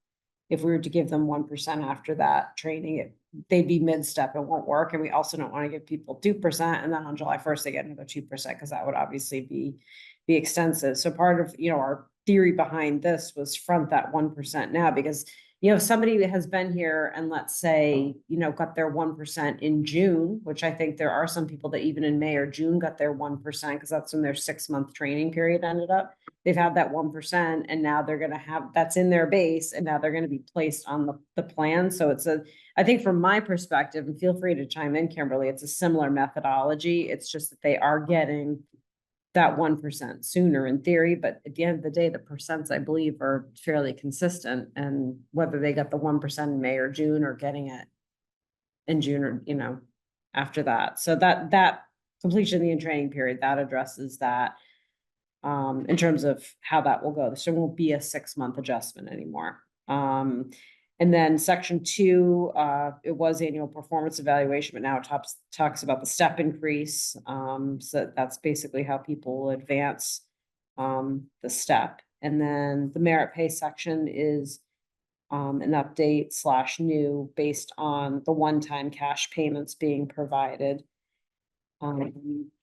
if we were to give them 1% after that training, they'd be mid-step, it won't work. And we also don't want to give people 2%, and then on July 1st, they get another 2%, because that would obviously be extensive. So part of, our theory behind this was front that 1% now, because somebody that has been here and let's say, got their 1% in June, which I think there are some people that even in May or June got their 1%, because that's when their 6-month training period ended up. They've had that 1%, and now they're gonna have, that's in their base, and now they're gonna be placed on the plan. So I think from my perspective, and feel free to chime in, Kimberly, it's a similar methodology. It's just that they are getting that 1% sooner in theory, but at the end of the day, the percents, I believe, are fairly consistent. And whether they got the 1% in May or June, or getting it in June, or, after that. So that completion of the in-training period, that addresses that, in terms of how that will go. So it won't be a 6-month adjustment anymore. And then section 2, it was annual performance evaluation, but now it talks about the step increase. So that's basically how people will advance the step. And then the merit pay section is an update / new based on the one-time cash payments being provided. And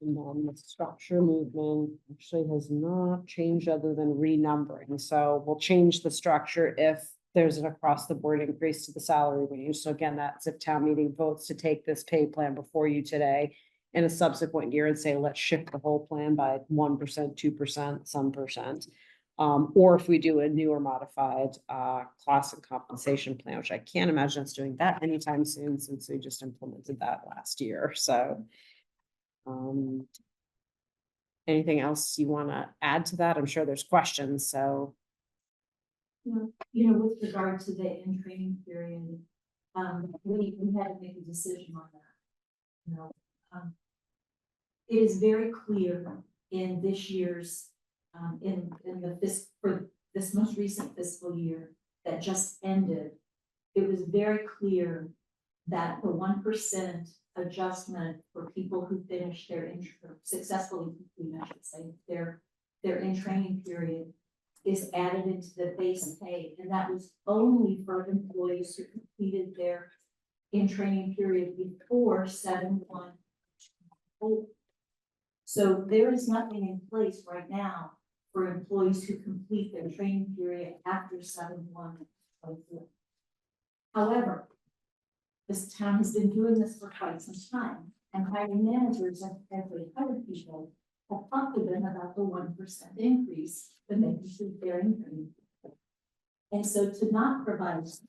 then the structure movement actually has not changed other than renumbering. So we'll change the structure if there's an across the board increase to the salary range. So again, that's if town meeting votes to take this pay plan before you today in a subsequent year and say, let's shift the whole plan by 1%, 2%, some percent. Or if we do a new or modified class and compensation plan, which I can't imagine us doing that anytime soon, since we just implemented that last year. So anything else you want to add to that? I'm sure there's questions, so. With regard to the in-training period, we had to make a decision on that. It is very clear in this year's, for this most recent fiscal year that just ended, it was very clear that the 1% adjustment for people who finished successfully complete, I should say, their in-training period is added into the base pay, and that was only for employees who completed their in-training period before 7/1. So there is nothing in place right now for employees who complete their training period after 7/1. However, this town has been doing this for quite some time, and hiring managers and every other people have talked to them about the 1% increase when they complete their income. And so to not provide it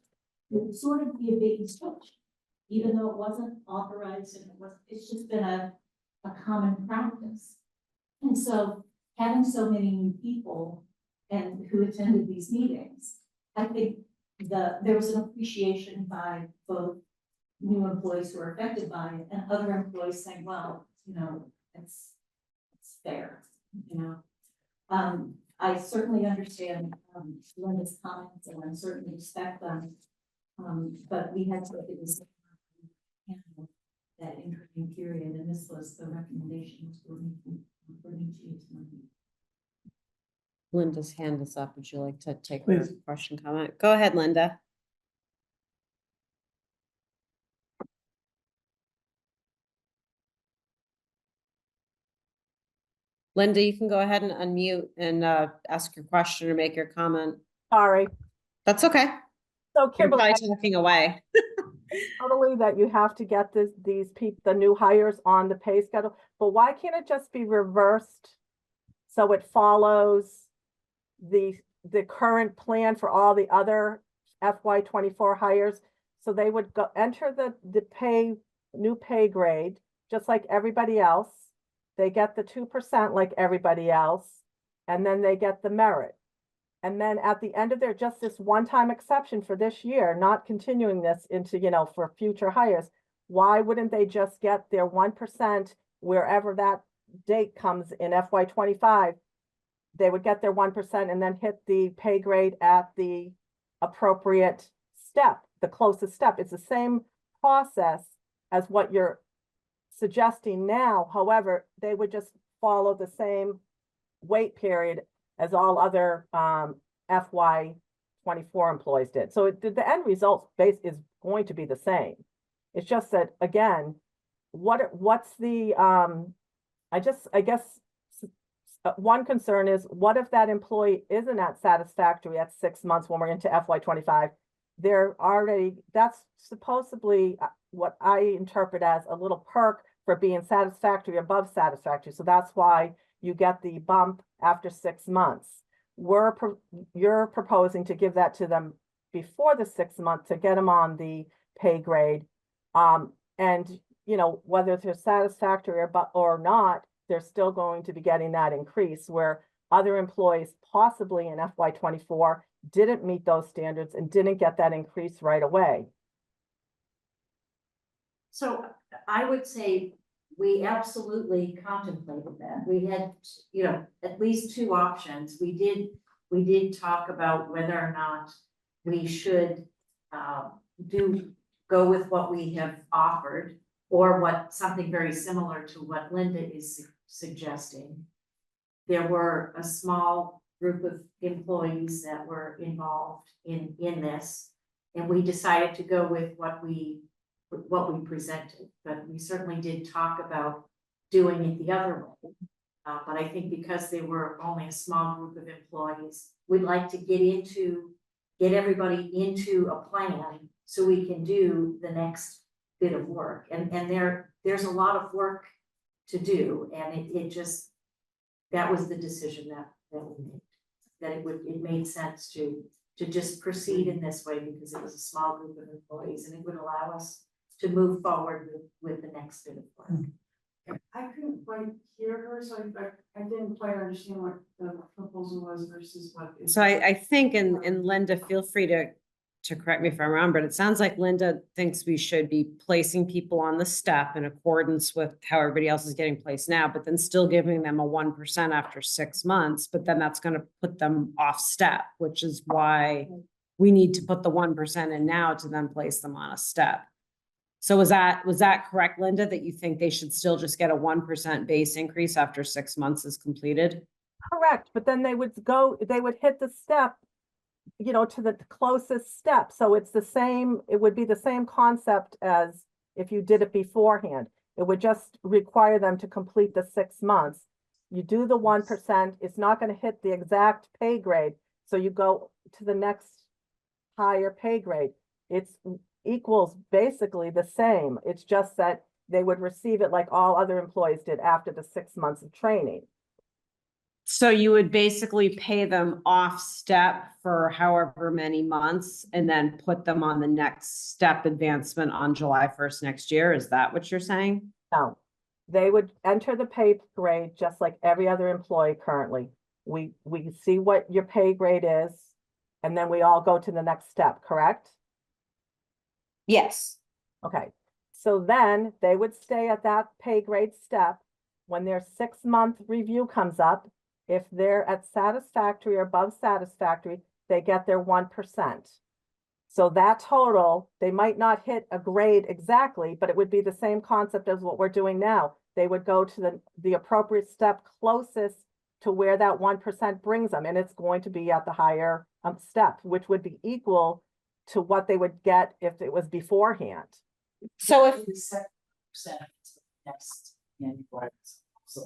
would sort of be a bait and switch, even though it wasn't authorized and it's just been a common practice. And so having so many new people and who attended these meetings, I think there was an appreciation by both new employees who are affected by it and other employees saying, well, it's fair, I certainly understand Linda's comments, and I certainly respect them. But we had to look at this that interim period, and this was the recommendations for me to use money. Linda's hand is up. Would you like to take her Please. question, comment? Go ahead, Linda. Linda, you can go ahead and unmute and ask your question or make your comment. Sorry. That's okay. So You're Kimberly, probably talking away. totally that you have to get these people, the new hires on the pay schedule, but why can't it just be reversed? So it follows the current plan for all the other FY 24 hires. So they would go enter the new pay grade, just like everybody else. They get the 2% like everybody else, and then they get the merit. And then at the end of just this one-time exception for this year, not continuing this into, for future hires, why wouldn't they just get their 1% wherever that date comes in FY 25? They would get their 1% and then hit the pay grade at the appropriate step, the closest step. It's the same process as what you're suggesting now. However, they would just follow the same wait period as all other FY 24 employees did. So the end result is going to be the same. It's just that, again, what's the I guess one concern is, what if that employee isn't at satisfactory at 6 months when we're into FY 25? That's supposedly what I interpret as a little perk for being satisfactory above satisfactory. So that's why you get the bump after 6 months. You're proposing to give that to them before the 6 months to get them on the pay grade. And whether they're satisfactory or not, they're still going to be getting that increase, where other employees possibly in FY 24 didn't meet those standards and didn't get that increase right away. So I would say we absolutely contemplated that. We had, at least two options. We did talk about whether or not we should go with what we have offered, or something very similar to what Linda is suggesting. There were a small group of employees that were involved in this, and we decided to go with what we presented, but we certainly did talk about doing it the other way. But I think because they were only a small group of employees, we'd like to get everybody into a plan so we can do the next bit of work. And there's a lot of work to do, and that was the decision that we made, that it made sense to just proceed in this way, because it was a small group of employees, and it would allow us to move forward with the next bit of work. I couldn't quite hear her, so I didn't quite understand what the proposal was versus what is. So I think, and Linda, feel free to correct me if I'm wrong, but it sounds like Linda thinks we should be placing people on the step in accordance with how everybody else is getting placed now, but then still giving them a 1% after 6 months, but then that's going to put them off step, which is why we need to put the 1% in now to then place them on a step. So was that correct, Linda, that you think they should still just get a 1% base increase after 6 months is completed? Correct, but then they would hit the step, to the closest step. So it would be the same concept as if you did it beforehand. It would just require them to complete the 6 months. You do the 1%, it's not going to hit the exact pay grade. So you go to the next higher pay grade. It's equals basically the same. It's just that they would receive it like all other employees did after the 6 months of training. So you would basically pay them off step for however many months and then put them on the next step advancement on July 1st next year. Is that what you're saying? No, they would enter the pay grade just like every other employee currently. We see what your pay grade is, and then we all go to the next step, correct? Yes. Okay, so then they would stay at that pay grade step. When their 6 month review comes up, if they're at satisfactory or above satisfactory, they get their 1%. So that total, they might not hit a grade exactly, but it would be the same concept as what we're doing now. They would go to the appropriate step closest to where that 1% brings them, and it's going to be at the higher step, which would be equal to what they would get if it was beforehand. So if, Next. annual. So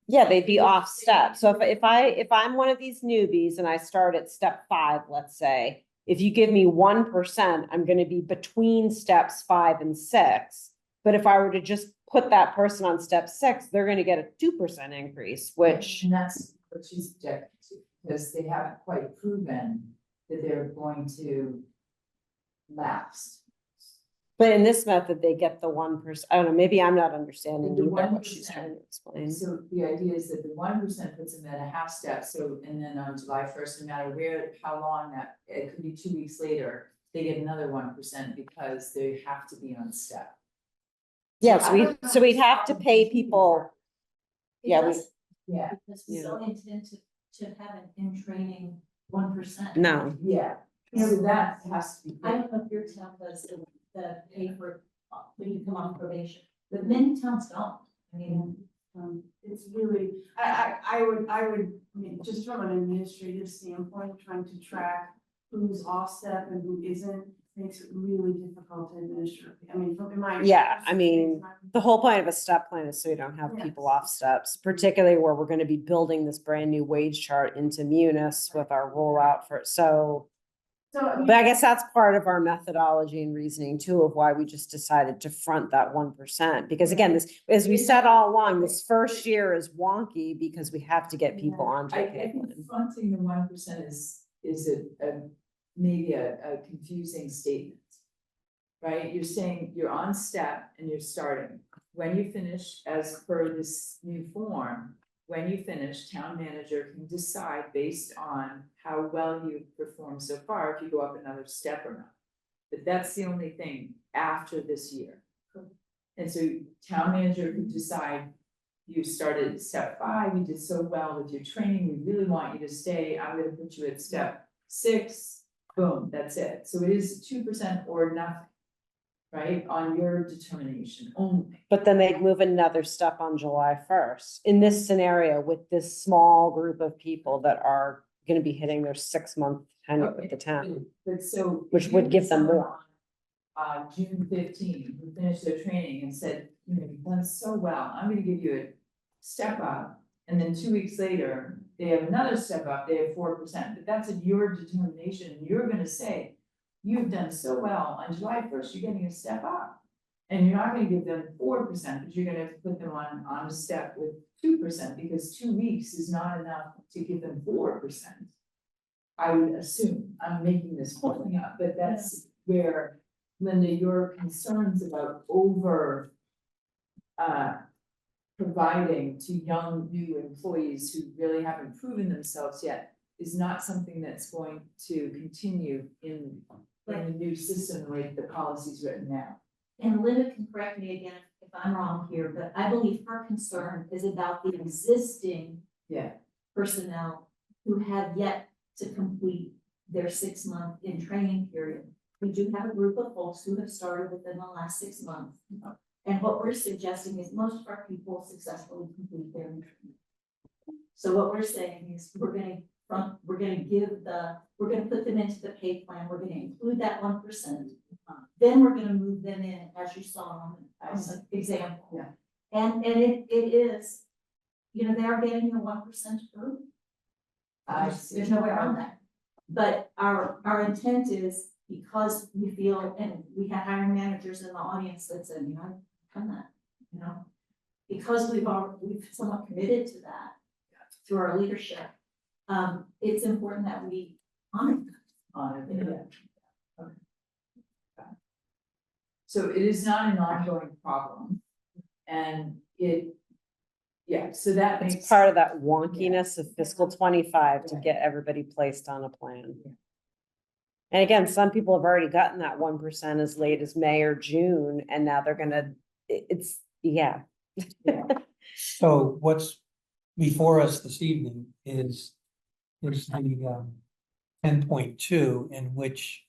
yeah, they'd be off step. So if I'm one of these newbies and I start at step 5, let's say, if you give me 1%, I'm gonna be between steps 5 and 6. But if I were to just put that person on step 6, they're gonna get a 2% increase, which, And that's what she's objecting to, because they haven't quite proven that they're going to last. but in this method, they get the 1%. I don't know, maybe I'm not understanding The either what she's 1%. trying to explain. So the idea is that the 1% puts them at a half step, so, and then on July 1st, no matter where, how long that, it could be 2 weeks later, they get another 1% because they have to be on step. Yeah, I don't know so we'd if have to pay people, It yeah, we, doesn't, Yeah, because we don't intend to have an in training 1%. no. yeah, so that has to be. I don't know if your town does the pay for when you come on probation, but many towns don't. I mean, It's really, I would, I mean, just from an administrative standpoint, trying to track who's off step and who isn't, makes it really difficult to administer. I mean, from my. Yeah, I mean, The whole point of a step plan is so you don't have people off steps, particularly where we're gonna be building this brand new wage chart into Munis with our rollout for, so. So, I mean, But I guess that's part of our methodology and reasoning too, of why we just decided to front that 1%. Because again, this, as we said all along, this first year is wonky because we have to get people onto I a pay think plan. fronting the 1% is maybe a confusing statement. Right, you're saying you're on step and you're starting. When you finish, as per this new form, when you finish, town manager can decide based on how well you've performed so far, if you go up another step or not. But that's the only thing after this year. And so town manager could decide, you started at step 5, you did so well with your training, we really want you to stay, I'm gonna put you at step 6, boom, that's it. So it is 2% or nothing. Right, on your determination only. But then they'd move another step on July 1st. In this scenario, with this small group of people that are gonna be hitting their 6-month tenure with the town. But so. Which if would you give had them someone more. on, June 15, who finished their training and said, you know, you've done so well, I'm gonna give you a step up. And then 2 weeks later, they have another step up, they have 4%, but that's at your determination, and you're gonna say, you've done so well, on July 1st, you're getting a step up. And you're not gonna give them 4%, but you're gonna have to put them on a step with 2%, because 2 weeks is not enough to give them 4%. I would assume, I'm making this whole thing up, but that's where, Linda, your concerns about providing to young new employees who really haven't proven themselves yet is not something that's going to continue in the new system, the way the policy's written now. and Linda can correct me again if I'm wrong here, but I believe her concern is about the existing Yeah, personnel who have yet to complete their 6-month in training period. We do have a group of folks who have started within the last 6 months. And what we're suggesting is most of our people successfully complete their training. So what we're saying is we're gonna put them into the pay plan, we're gonna include that 1%. Then we're gonna move them in, as you saw on the example. Yeah. And it is, you know, they are getting the 1% group. There's no way around that. But our intent is, because we feel, and we have hiring managers in the audience that said, you know, I've done that, you know. Because we've somewhat committed to that through our leadership, it's important that we honor that. yeah. Okay. So it is not an ongoing problem, and so that makes. It's part of that wonkiness of fiscal 25 to get everybody placed on a plan. And again, some people have already gotten that 1% as late as May or June, and now they're gonna, yeah. So what's before us this evening is the 10.2, in which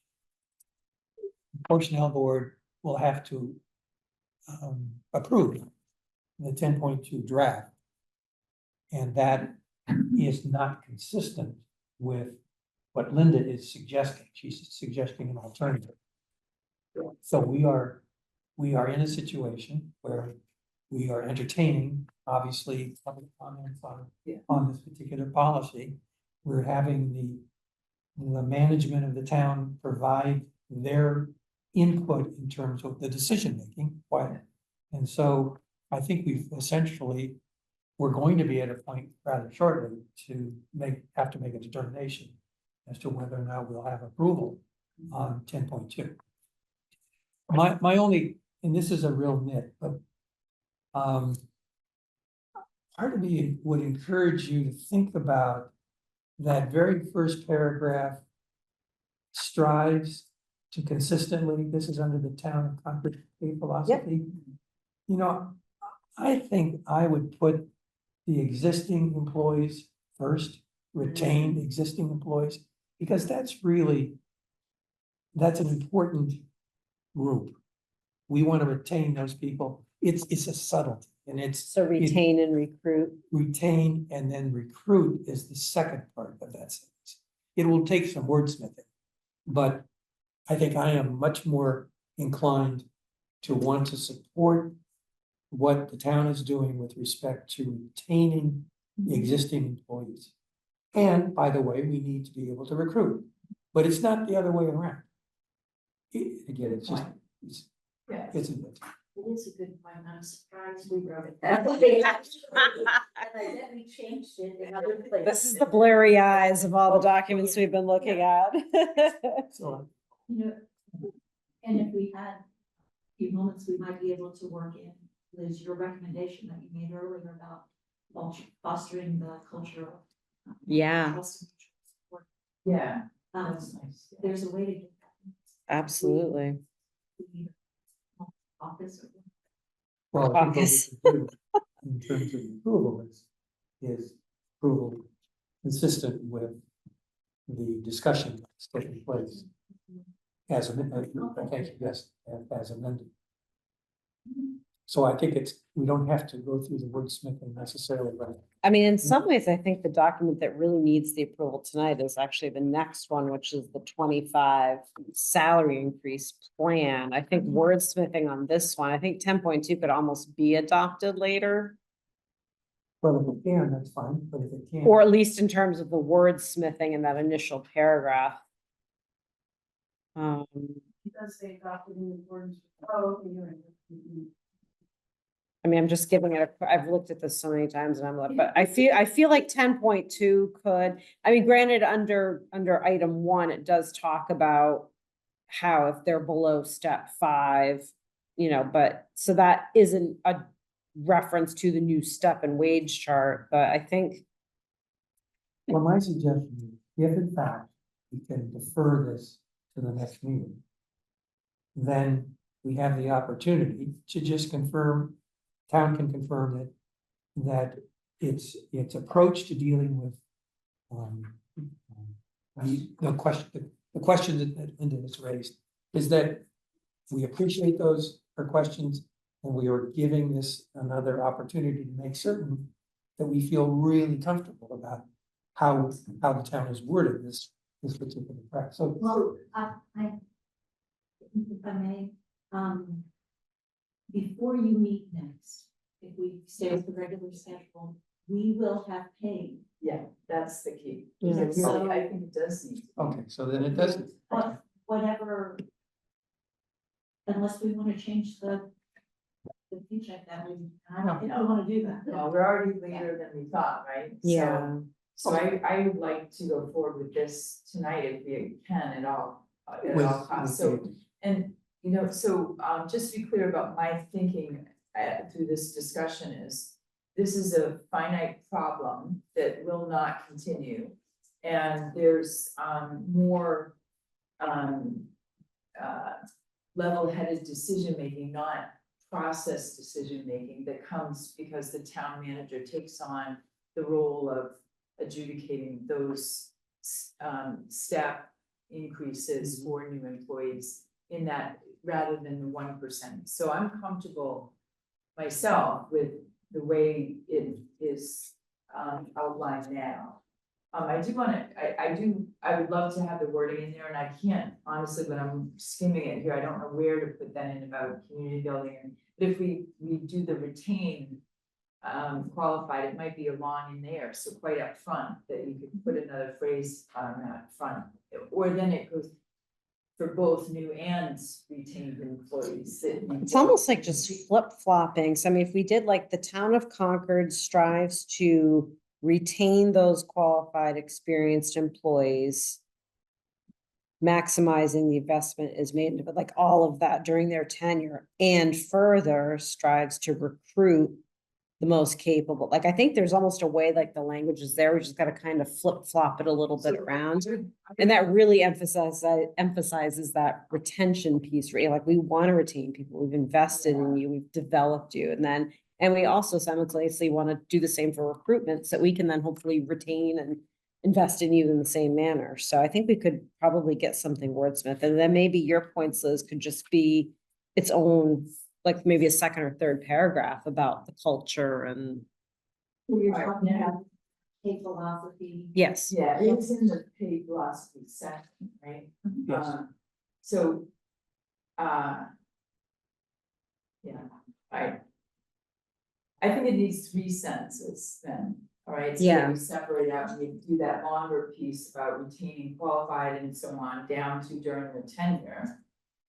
Personnel Board will have to approve the 10.2 draft. And that is not consistent with what Linda is suggesting. She's suggesting an alternative. So we are in a situation where we are entertaining, obviously, public comments on this particular policy. We're having the management of the town provide their input in terms of the decision-making. And so I think we're going to be at a point rather shortly to have to make a determination as to whether or not we'll have approval on 10.2. My only, and this is a real nit, but part of me would encourage you to think about that very first paragraph strives to consistently, this is under the town of Concord philosophy. You know, I think I would put the existing employees first, retain existing employees, because that's an important group. We want to retain those people. It's a subtlety, and it's So retain and recruit. retain and then recruit is the second part of that sentence. It will take some wordsmithing, but I think I am much more inclined to want to support what the town is doing with respect to retaining the existing employees. And by the way, we need to be able to recruit, but it's not the other way around. Again, it's just, Yeah. it's a. It is a good point, I'm surprised we wrote it that way. And I bet we changed it in other places. This is the blurry eyes of all the documents we've been looking at. So You know, and if we had a few moments, we might be able to work in, Liz, your recommendation that you made earlier about fostering the culture of. Yeah. trust and support. Yeah, Um, that's nice. there's a way to get that. Absolutely. We need an office or. well, I think what we Caucus. should do in terms of approval is approval consistent with the discussion that's taking place as amended, as amended. So I think we don't have to go through the wordsmithing necessarily, right? I mean, in some ways, I think the document that really needs the approval tonight is actually the next one, which is the 25 salary increase plan. I think wordsmithing on this one, I think 10.2 could almost be adopted later. Well, if it can, that's fine, but if it can't. Or at least in terms of the wordsmithing in that initial paragraph. It does say adopted in accordance with, oh, okay, you're right. I mean, I'm just giving it I've looked at this so many times and I'm like, but I feel like 10.2 could, I mean, granted, under item 1, it does talk about how if they're below step 5, but so that isn't a reference to the new step and wage chart, but I think. Well, my suggestion is, if in fact we can defer this to the next meeting, then we have the opportunity to just confirm, town can confirm that its approach to dealing with the question that Linda has raised is that we appreciate her questions, and we are giving this another opportunity to make certain that we feel really comfortable about how the town has worded this particular practice. So, Well, if I may, before you meet next, if we stay with the regular schedule, we will have paid. Yeah, that's the key. Yeah. Because it really, I think it does need. to be. okay, so then it doesn't. Whatever. Unless we want to change the paycheck that we, I don't think we want to do that. Well, we're already later than we thought, right? So I would like to go forward with this tonight if we can at all costs. So, and, just to be clear about my thinking through this discussion is, this is a finite problem that will not continue. And there's more level-headed decision-making, not process decision-making, that comes because the town manager takes on the role of adjudicating those step increases for new employees in that, rather than the 1%. So I'm comfortable myself with the way it is outlined now. I do wanna, I would love to have the wording in there, and I can't, honestly, when I'm skimming it here, I don't know where to put that in about community building. And but if we do the retain qualified, it might be a line in there, so quite up front, that you could put another phrase on that front. Or then it goes for both new and retained employees. It's almost like just flip flopping. So I mean, if we did like the town of Concord strives to retain those qualified, experienced employees, maximizing the investment is made into, but like all of that during their tenure, and further strives to recruit the most capable. Like, I think there's almost a way, like the language is there, we just gotta kind of flip flop it a little bit around. And that really emphasizes that retention piece, right? Like, we want to retain people, we've invested in you, we've developed you, and we also simultaneously want to do the same for recruitment, so we can then hopefully retain and invest in you in the same manner. So I think we could probably get something wordsmith, and then maybe your points, Liz, could just be its own, like maybe a second or third paragraph about the culture and. You're talking about pay philosophy. Yes. Yeah, it's in the pay philosophy section, right? Yes. So, yeah, I think it needs 3 sentences then, all right? So Yeah. we separate out, and we do that longer piece about retaining qualified and so on, down to during the tenure.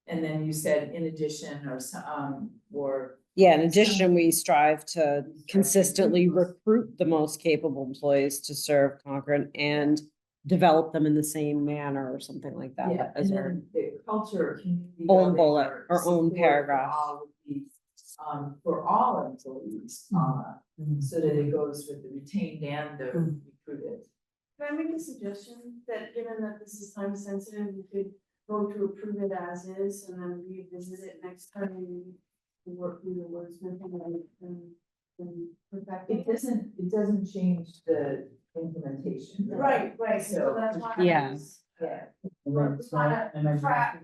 And then you said in addition, or some, or. Yeah, in addition, we strive to consistently recruit the most capable employees to serve Concord and develop them in the same manner or something like that. Yeah, as and our then the culture, community own building, bullet or own support for paragraph. all would be, for all employees, so that it goes with the retained and the recruited. Can I make a suggestion that given that this is time sensitive, we could vote to approve it as is and then revisit it next time we work through the wordsmithing and perfect It doesn't change the implementation. Right, so that's why. Yeah. Yeah. And then it's not- and then Crap.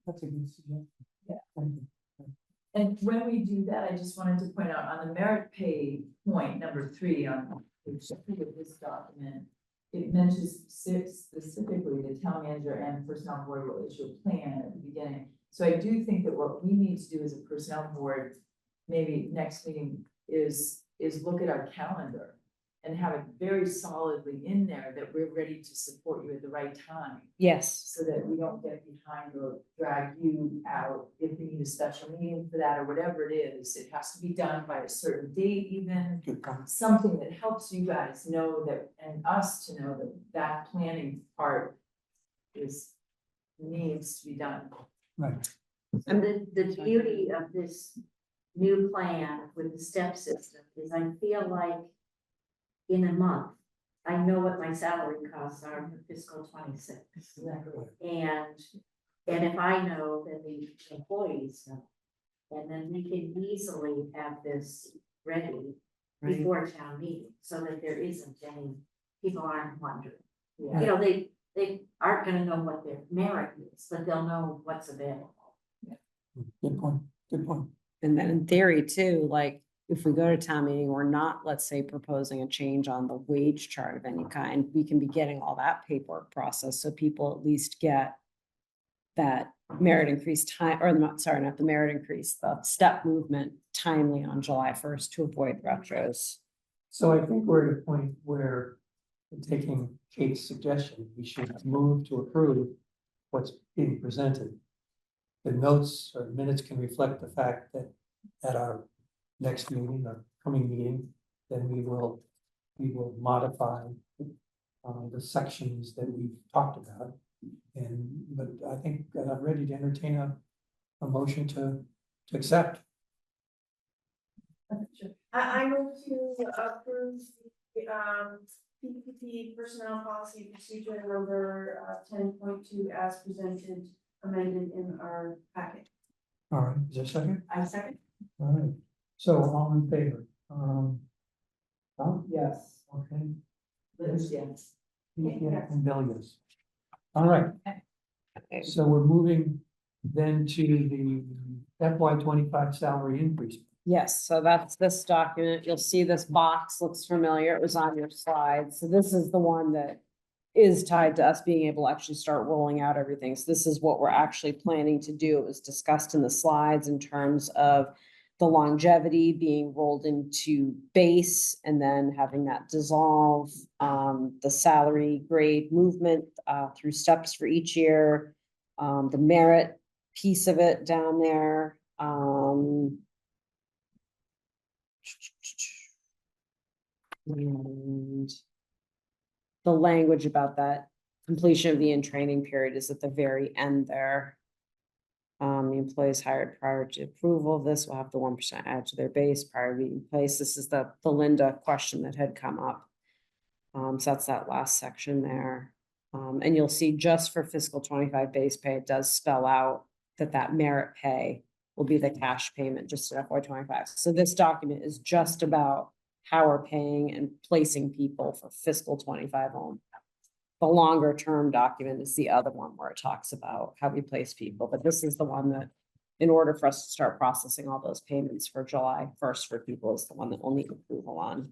That's a good suggestion. Yeah. Thank you. And when we do that, I just wanted to point out on the merit pay point number 3 on page 3 of this document, it mentions specifically the town manager and personnel board will issue a plan at the beginning. So I do think that what we need to do as a personnel board, maybe next meeting, is look at our calendar and have it very solidly in there that we're ready to support you at the right time, Yes. so that we don't get behind or drag you out if we need a special meeting for that or whatever it is. It has to be done by a certain date even, Good point. something that helps you guys know that, and us to know that that planning part needs to be done. Right. And the beauty of this new plan with the step system is I feel like in a month, I know what my salary costs are for fiscal 26. And if I know, then the employees know. And then we can easily have this ready Right. before town meeting, so that there isn't any, people aren't wondering. Yeah. You know, they aren't gonna know what their merit is, but they'll know what's available. Good point. Good point. And then in theory too, like if we go to town meeting, we're not, let's say, proposing a change on the wage chart of any kind, we can be getting all that paperwork processed, so people at least get that merit increase time, or not, sorry, not the merit increase, the step movement timely on July 1st to avoid retros. So I think we're at a point where, taking Kate's suggestion, we should move to approve what's being presented. The notes or minutes can reflect the fact that at our next meeting or coming meeting, then we will modify the sections that we've talked about. But I think I'm ready to entertain a motion to accept. I move to approve the PPP personnel policy procedure number 10.2 as presented, amended in our packet. All right, is there a second? I second. All right, so all in favor? Yes. Okay. Liz, yes. Yeah, and Bill, yes. All right. So we're moving then to the FY 25 salary increase. Yes, so that's this document. You'll see this box looks familiar. It was on your slide. So this is the one that is tied to us being able to actually start rolling out everything. So this is what we're actually planning to do. It was discussed in the slides in terms of the longevity being rolled into base and then having that dissolve, the salary grade movement through steps for each year, the merit piece of it down there. And the language about that completion of the in-training period is at the very end there. The employees hired prior to approval of this will have the 1% added to their base prior to being placed. This is the Linda question that had come up. So that's that last section there. And you'll see just for fiscal 25 base pay, it does spell out that merit pay will be the cash payment just at FY 25. So this document is just about how we're paying and placing people for fiscal 25 only. The longer term document is the other one where it talks about how we place people, but this is the one that in order for us to start processing all those payments for July 1st for people is the one that we'll need approval on.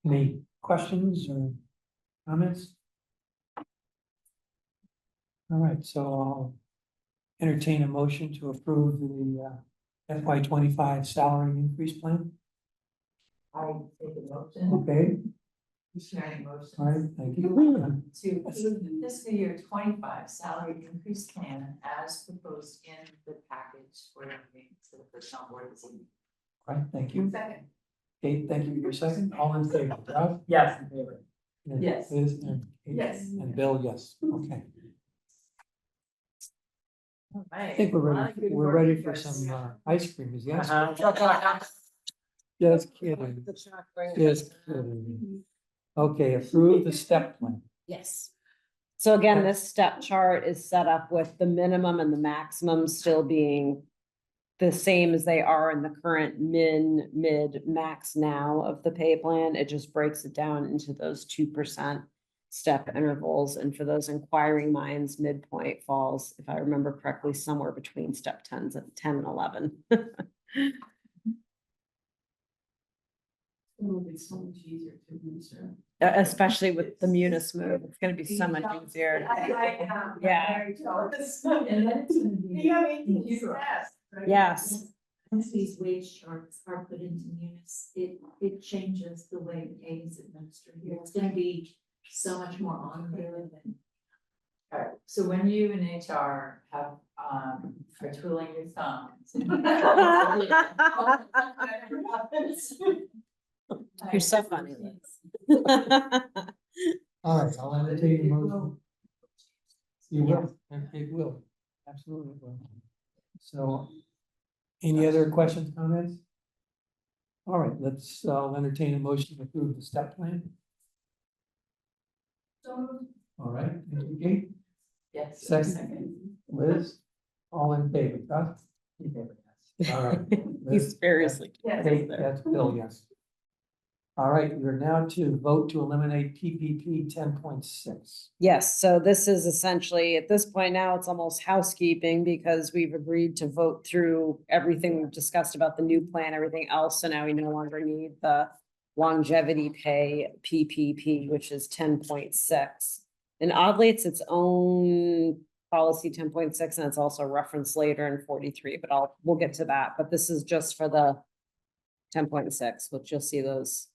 Any questions or comments? All right, so I'll entertain a motion to approve the FY 25 salary increase plan. I take a motion. Okay, Sharing motion. all right, thank you. To approve the fiscal year 25 salary increase plan as proposed in the package for the meeting for the personnel board this evening. All right, thank you. Second. Kate, thank you. Your second, all in favor, Ralph? Yes, in favor. And Yes. Liz and Kate? Yes. And Bill, yes, okay. All I right. think we're A lot ready, of good we're work, ready you for guys. some ice cream, is yes? Uh-huh. Just kidding, just kidding. Okay, approve the step plan. Yes. So again, Okay. this step chart is set up with the minimum and the maximum still being the same as they are in the current mid, max now of the pay plan. It just breaks it down into those 2% step intervals. And for those inquiring minds, midpoint falls, if I remember correctly, somewhere between step 10 and 11. It will be so much easier to administer. Especially with the Munis move, it's gonna be so much easier. Yeah. Very jealous. And then it's gonna be. You have 18 computerized. fast, right? Yes. Once these wage charts are put into munis, it changes the way the pay is administered here. It's gonna be so much more automated and. Alright, so when you in HR have, are twiddling your thumbs. You're so funny, Liz. All right, I'll entertain a motion. You will, it will, absolutely will. So, any other questions, comments? All right, let's, I'll entertain a motion to approve the step plan. All right, thank you, Kate. Yes. Second. Liz, all in favor, Doug? In favor, yes. All right. He's Liz, seriously. Kate, that's Bill, yes. All right, we're now to vote to eliminate PPP 10.6. Yes, so this is essentially, at this point now, it's almost housekeeping because we've agreed to vote through everything we've discussed about the new plan, everything else, so now we no longer need the longevity pay PPP, which is 10.6. And oddly, it's its own policy 10.6, and it's also referenced later in 43, but we'll get to that, but this is just for the 10.6, which you'll see those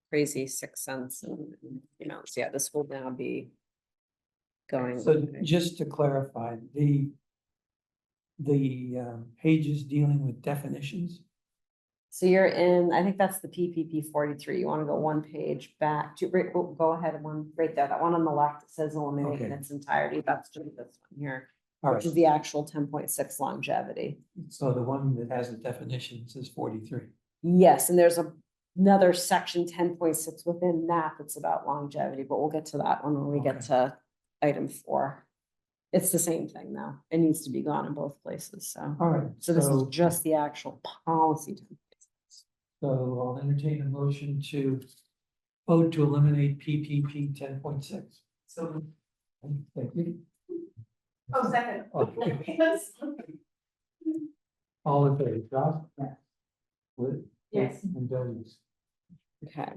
crazy 6 cents and, you know, so yeah, this will now be going. So just to clarify, the pages dealing with definitions. So you're in, I think that's the PPP 43. You want to go one page back to, go ahead and one right there. That one on the left, it says eliminate in Okay. its entirety. That's just this one here, All which right, is the actual 10.6 longevity. so the one that has the definitions is 43. Yes, and there's another section 10.6 within that that's about longevity, but we'll get to that one when we get Okay. to item 4. It's the same thing though. It needs to be gone in both places, so. All right, So this is just the actual policy. So I'll entertain a motion to vote to eliminate PPP 10.6. So Thank you. Oh, second. Okay. Yes. All in favor, Josh? Yes. Liz? Yes. And Bill, yes. Okay.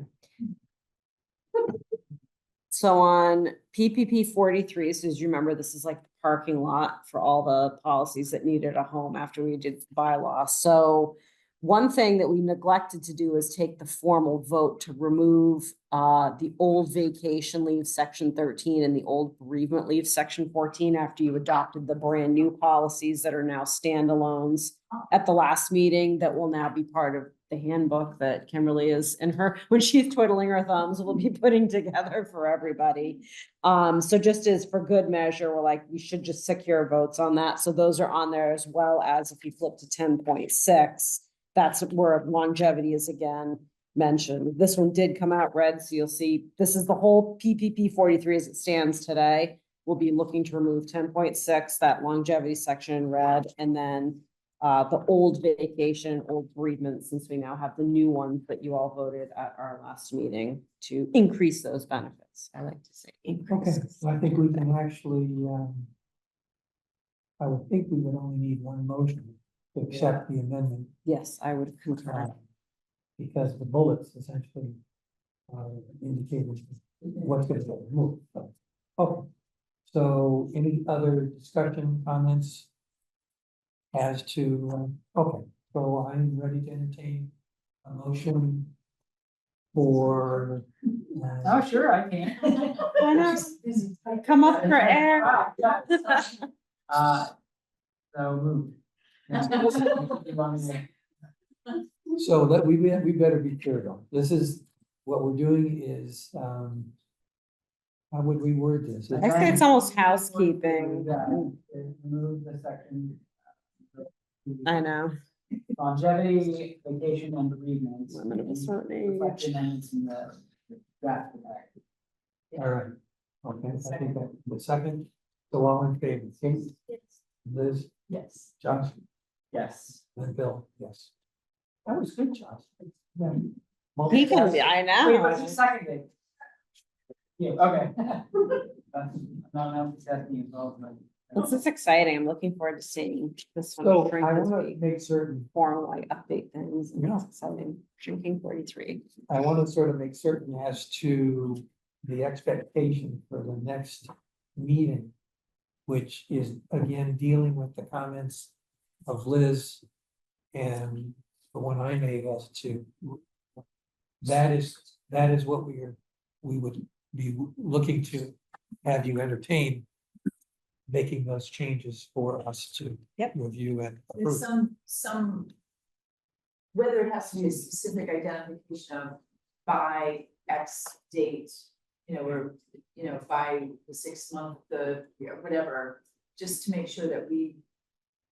So on PPP 43, so as you remember, this is like the parking lot for all the policies that needed a home after we did the bylaw. So one thing that we neglected to do is take the formal vote to remove the old vacation leave, section 13, and the old bereavement leave, section 14, after you adopted the brand new policies that are now standalones at the last meeting that will now be part of the handbook that Kimberly is in her, when she's twiddling her thumbs, will be putting together for everybody. So just as for good measure, we're like, we should just secure votes on that. So those are on there, as well as if you flip to 10.6, that's where longevity is again mentioned. This one did come out red, so you'll see, this is the whole PPP 43 as it stands today. We'll be looking to remove 10.6, that longevity section in red, and then the old vacation, old bereavement, since we now have the new ones that you all voted at our last meeting to increase those benefits. I like to say Okay, increase. so I think we can actually, I would think we would only need one motion to accept the amendment. Yes, I would concur. Because the bullets essentially indicated what's gonna get removed. Okay, so any other discussion, comments? As to, okay, so I'm ready to entertain a motion for. Oh, sure, I can. Why not? Come up for air. So moved. You want me to- So that we better be clear though, this is, what we're doing is, how would we word this? I say it's almost housekeeping. Yeah, remove the section. I know. Longevity, vacation and bereavement. Women of a certain age. Reflect the amendments in the draft. All right, okay, I think that, the second, so all in favor, Kate, Liz, Yes. Josh, Yes. and Bill, yes. That was good, Josh. Yeah. He can be, I Wait, but know. who seconded? Yeah, okay. That's not multitasking involved, but. This is exciting. I'm looking forward to seeing this one. So shrink I as want we to make certain, formally update things. And Yeah. it's exciting. Drinking 43. I want to sort of make certain as to the expectation for the next meeting, which is again dealing with the comments of Liz and the one I made as to that is what we would be looking to have you entertain, making those changes for us to review and There's approve. some, whether it has to be a specific identification of by X date, or, by the 6th month, whatever, just to make sure that we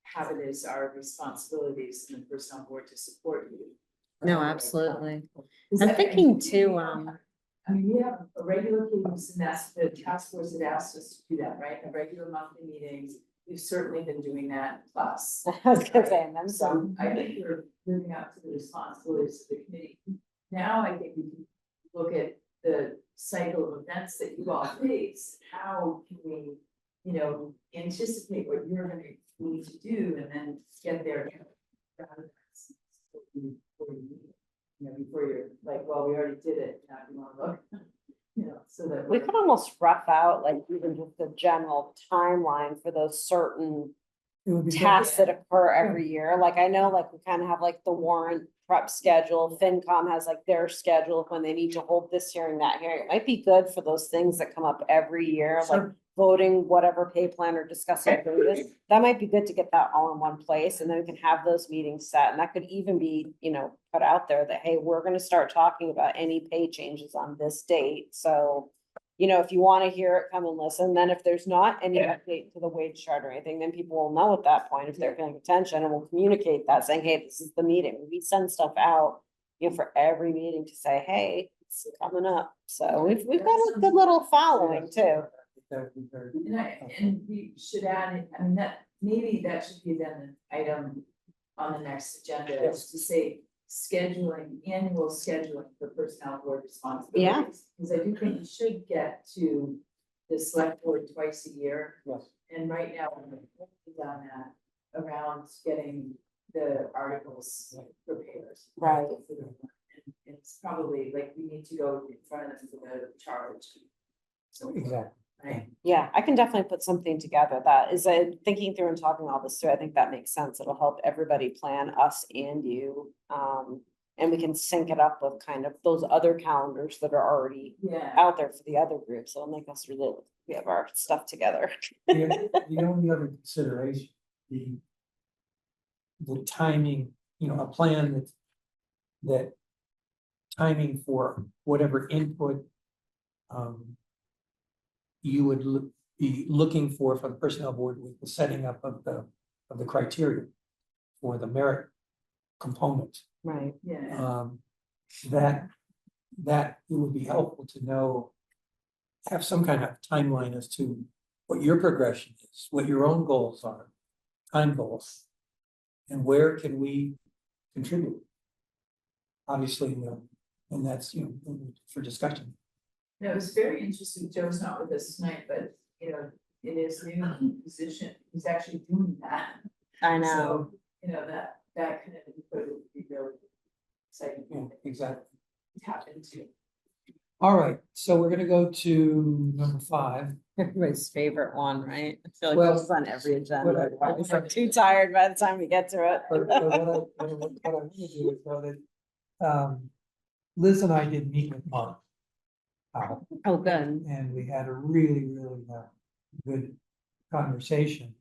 have it as our responsibilities in the personnel board to support you. No, absolutely. Is I'm that- thinking too, I mean, we have a regular cadence, and that's the task force had asked us to do that, right? The regular monthly meetings, we've certainly been doing that plus. I was gonna say, and then So some. I think we're living up to the responsibilities of the committee. Now I think we can look at the cycle of events that you all face. How can we, anticipate what you're gonna need to do and then get there. Before you're like, well, we already did it, now you wanna look, so that. We could almost rough out like even just the general timeline for those certain It would be tasks that occur every year. Like I know like we kind of have like the warrant prep schedule. FinCom has like their schedule of when they need to hold this hearing, that hearing. It might be good for those things that come up every year, like voting, whatever pay plan or discussing this. That might be good to get that all in one place, and then we can have those meetings set. And that could even be, put out there that, hey, we're gonna start talking about any pay changes on this date. So, if you want to hear it, come and listen. Then if there's not any update to the wage chart or anything, then people will know at that point if they're paying attention, and we'll communicate that saying, hey, this is the meeting. We send stuff out, for every meeting to say, hey, it's coming up. So we've got a good little following too. And we should add, maybe that should be then an item on the next agenda, is to say annual scheduling for personnel board responsibilities. Because I do think we should get to the select board twice a year. Yes. And right now, we've done that around getting the articles prepared. Right. And it's probably like we need to go in front of them for the charge. So, Exactly. right, Yeah, I can definitely put something together that is, thinking through and talking all this through, I think that makes sense. It'll help everybody plan, us and you. And we can sync it up with kind of those other calendars that are already yeah, out there for the other groups. It'll make us really, we have our stuff together. The only other consideration, the timing, a plan that timing for whatever input you would be looking for from the personnel board with the setting up of the criteria for the merit component. Right. yeah. That it would be helpful to know, have some kind of timeline as to what your progression is, what your own goals are, time goals, and where can we contribute? Obviously, and that's, for discussion. No, it was very interesting. Joe's not with us tonight, but in his new position, he's actually doing that. I know. So, that kind of input would be really exciting. Yeah, exactly. to tap into. All right, so we're gonna go to number 5. Everybody's favorite one, right? I feel like Well, this is on every agenda. what I- I'm just like too tired by the time we get to it. But what I want to do is know that Liz and I did meet with Mark. Oh, good. And we had a really, really good conversation.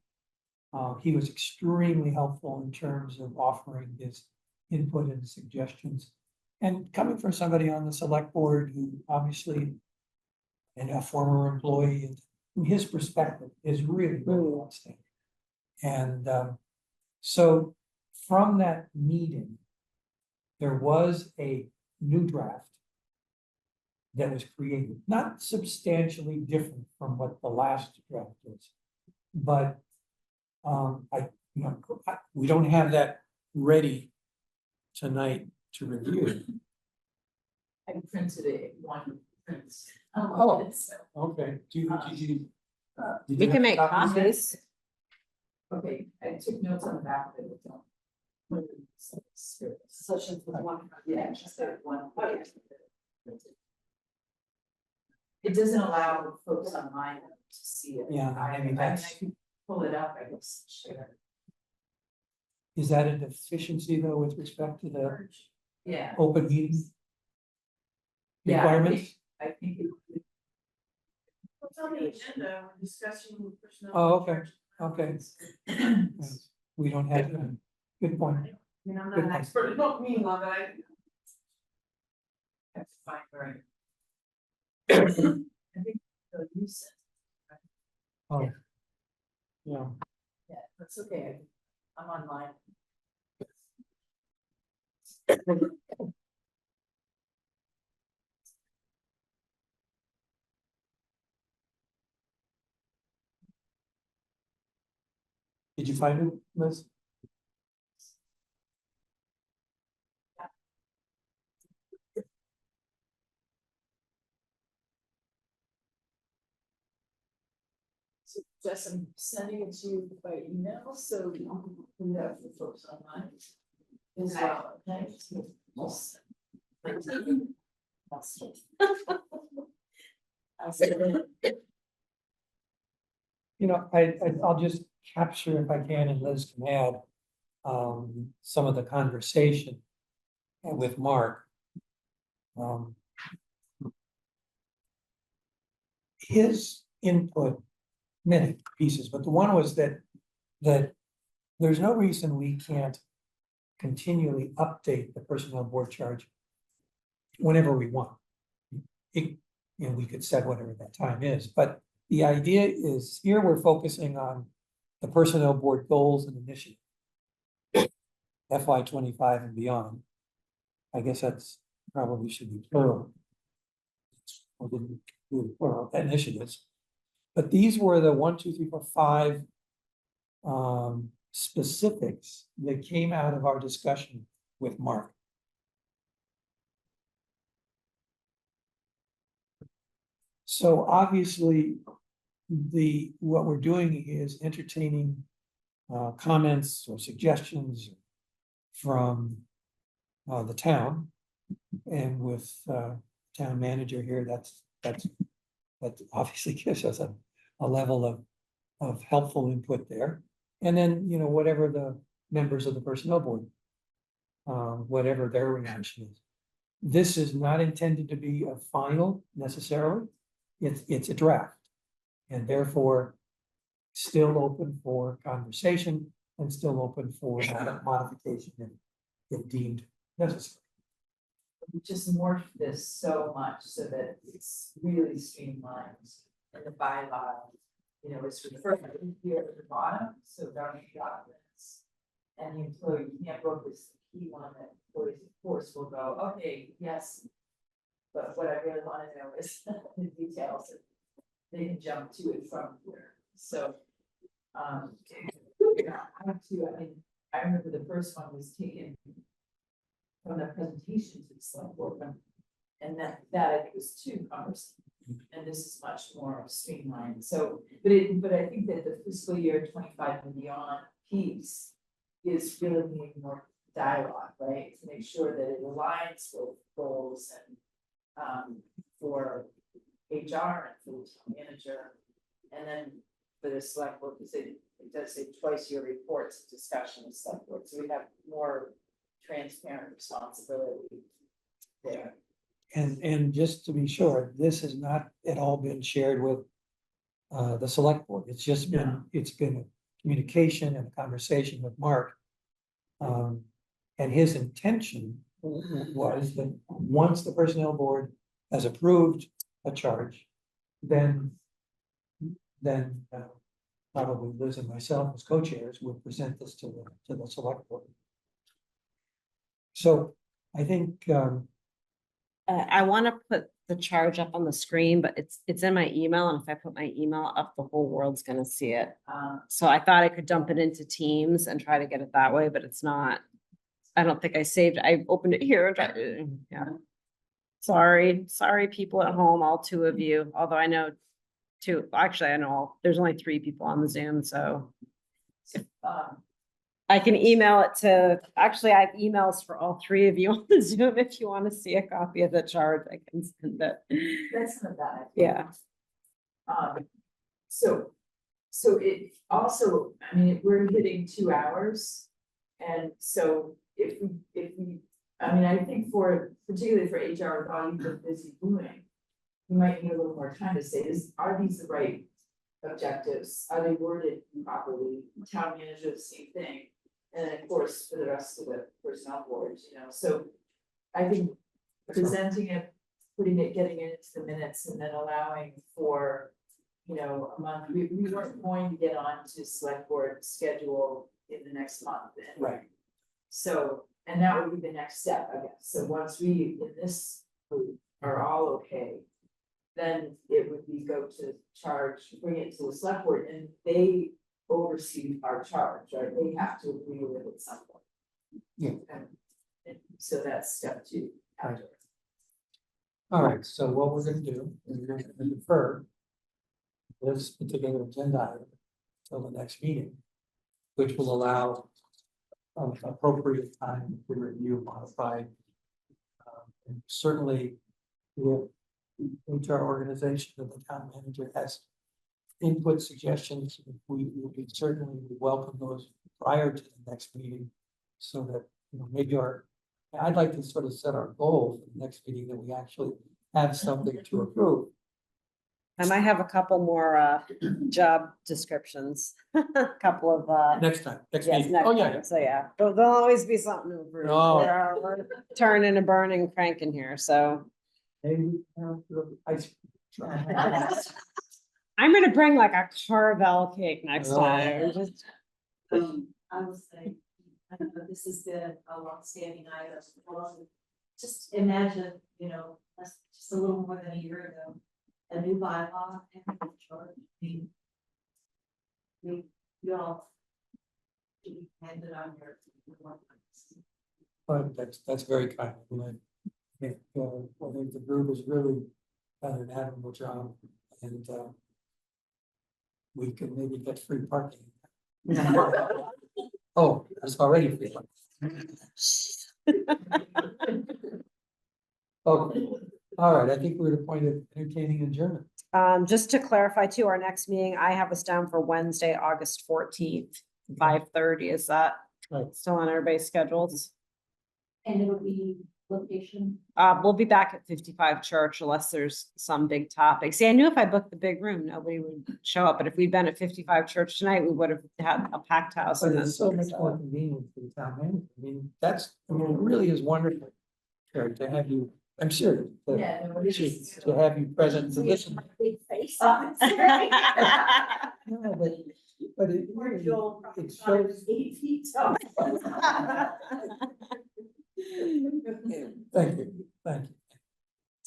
He was extremely helpful in terms of offering his input and suggestions. And coming from somebody on the select board who obviously, and a former employee, and from his perspective is really, really outstanding. And so from that meeting, there was a new draft that was created, not substantially different from what the last draft is. But we don't have that ready tonight to review. I printed it one prints. Oh. So, Okay, did you We can have make copies? copies. okay, I took notes on the back of it, but don't. Such as the one. Yeah, just that one. It doesn't allow folks online to see it. Yeah, I maybe mean, I that's- could pull it up, I guess, share. Is that a deficiency though with respect to the Yeah. open meeting Yeah, requirements? I think it. What's on the agenda, we're discussing personnel. Oh, okay. Okay. We don't have, good point. I mean, I'm not Good an point. expert, don't mean on that. That's fine, right. I think the use. Oh. Yeah, Yeah, that's okay. I'm online. did you find it, Liz? So Jess, I'm sending it to you by email, so you can have the folks online. As well, okay? Just- I'll send it. I'll just capture if I can, and Liz can add, some of the conversation with Mark. His input, many pieces, but the one was that there's no reason we can't continually update the personnel board charge whenever we want. We could set whatever that time is, but the idea is here we're focusing on the personnel board goals and initiatives. FY 25 and beyond. I guess that's probably should be plural. Or didn't do plural initiatives. But these were the 1, 2, 3, 4, 5 specifics that came out of our discussion with Mark. So obviously, what we're doing is entertaining comments or suggestions from the town. And with town manager here, that obviously gives us a level of helpful input there. And then, you know, whatever the members of the personnel board, whatever their reaction is. This is not intended to be a final necessarily. It's a draft. And therefore, still open for conversation and still open for modification if deemed necessary. We just morphed this so much so that it's really streamlined in the bylaw. You know, it's referred to here at the bottom, so governing documents. And the employee can't broker this key one that employees of course will go, okay, yes. But what I really want to know is the details. They can jump to it from here, so. Yeah, I have to, I mean, I remember the first one was taken from the presentation to the select board, and that I think was too cumbersome. And this is much more streamlined, so, but I think that the fiscal year 25 and beyond piece is really needing more dialogue, right? To make sure that it aligns with goals and, for HR and for the town manager. And then for the select board, because it does say twice year reports, discussion of select board, so we have more transparent responsibility there. And just to be sure, this has not at all been shared with the select board. It's just been, No. it's been a communication and a conversation with Mark. And his intention was that once the personnel board has approved a charge, then probably Liz and myself as co-chairs would present this to the select board. So I think, I want to put the charge up on the screen, but it's in my email, and if I put my email up, the whole world's gonna see it. So I thought I could dump it into Teams and try to get it that way, but it's not. I don't think I saved, I opened it here and tried, yeah. Sorry, people at home, all two of you, although I know two, actually, I know, there's only 3 people on the Zoom, so. I can email it to, actually, I have emails for all 3 of you on the Zoom. If you want to see a copy of the chart, I can send it. That's not bad. Yeah. So it also, I mean, we're hitting 2 hours. And so if we, I mean, I think particularly for HR, with all you've been busy doing, you might need a little more time to say this, are these the right objectives? Are they worded properly? Town manager, the same thing. And then of course, for the rest of the personnel boards, you know, so I think presenting it, putting it, getting it into the minutes and then allowing for, you know, a month, we weren't going to get on to select board schedule in the next month. And right, so, and that would be the next step, I guess. So once we, in this group, are all okay, then it would be go to charge, bring it to the select board, and they oversee our charge, right? They have to agree with it at some point. Yeah. And so that's step 2. after. all right, so what we're gonna do is we're gonna defer this particular agenda item till the next meeting, which will allow appropriate time to review modified. And certainly, the HR organization of the town manager has input suggestions. We certainly welcome those prior to the next meeting, so that, you know, maybe I'd like to sort of set our goal for the next meeting, that we actually have something to approve. I might have a couple more job descriptions, couple of Next time, next yes, meeting. next Oh, yeah, time. So yeah, there'll always be something to approve. Oh. We're turning and burning crank in here, so. maybe ice. I'm gonna bring like a Carvel cake next Oh. time, just. I will say, I don't know, this has been a long-standing item. Well, just imagine, you know, just a little more than a year ago, a new bylaw and a new charge. I mean, you all should be handed on your. But that's very kind. And I think the group has really done an admirable job, and we could maybe get free parking. Oh, there's already free parking. Okay, all right, I think we're at a point of entertaining adjournment. Just to clarify too, our next meeting, I have us down for Wednesday, August 14th, 5:30. Is that Right. still on everybody's schedules? And it'll be location. We'll be back at 55 Church unless there's some big topic. See, I knew if I booked the big room, nobody would show up, but if we'd been at 55 Church tonight, we would have had a packed house. But and then it's so much more convenient for the town manager. I mean, it really is wonderful. Karen, to have you, I'm sure, Yeah, no, it is. to have you present to listen. Big face on it. No, but it really, it shows. 8 feet tall. Thank you, thank you.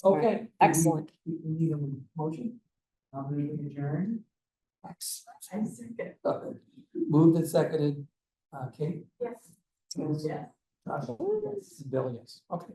Okay. Excellent. We need a motion. I'll leave it adjourned. Excellent. Okay. Moved and seconded, Kate? Yes. Yes. Josh? Yes. Bill, yes. Okay.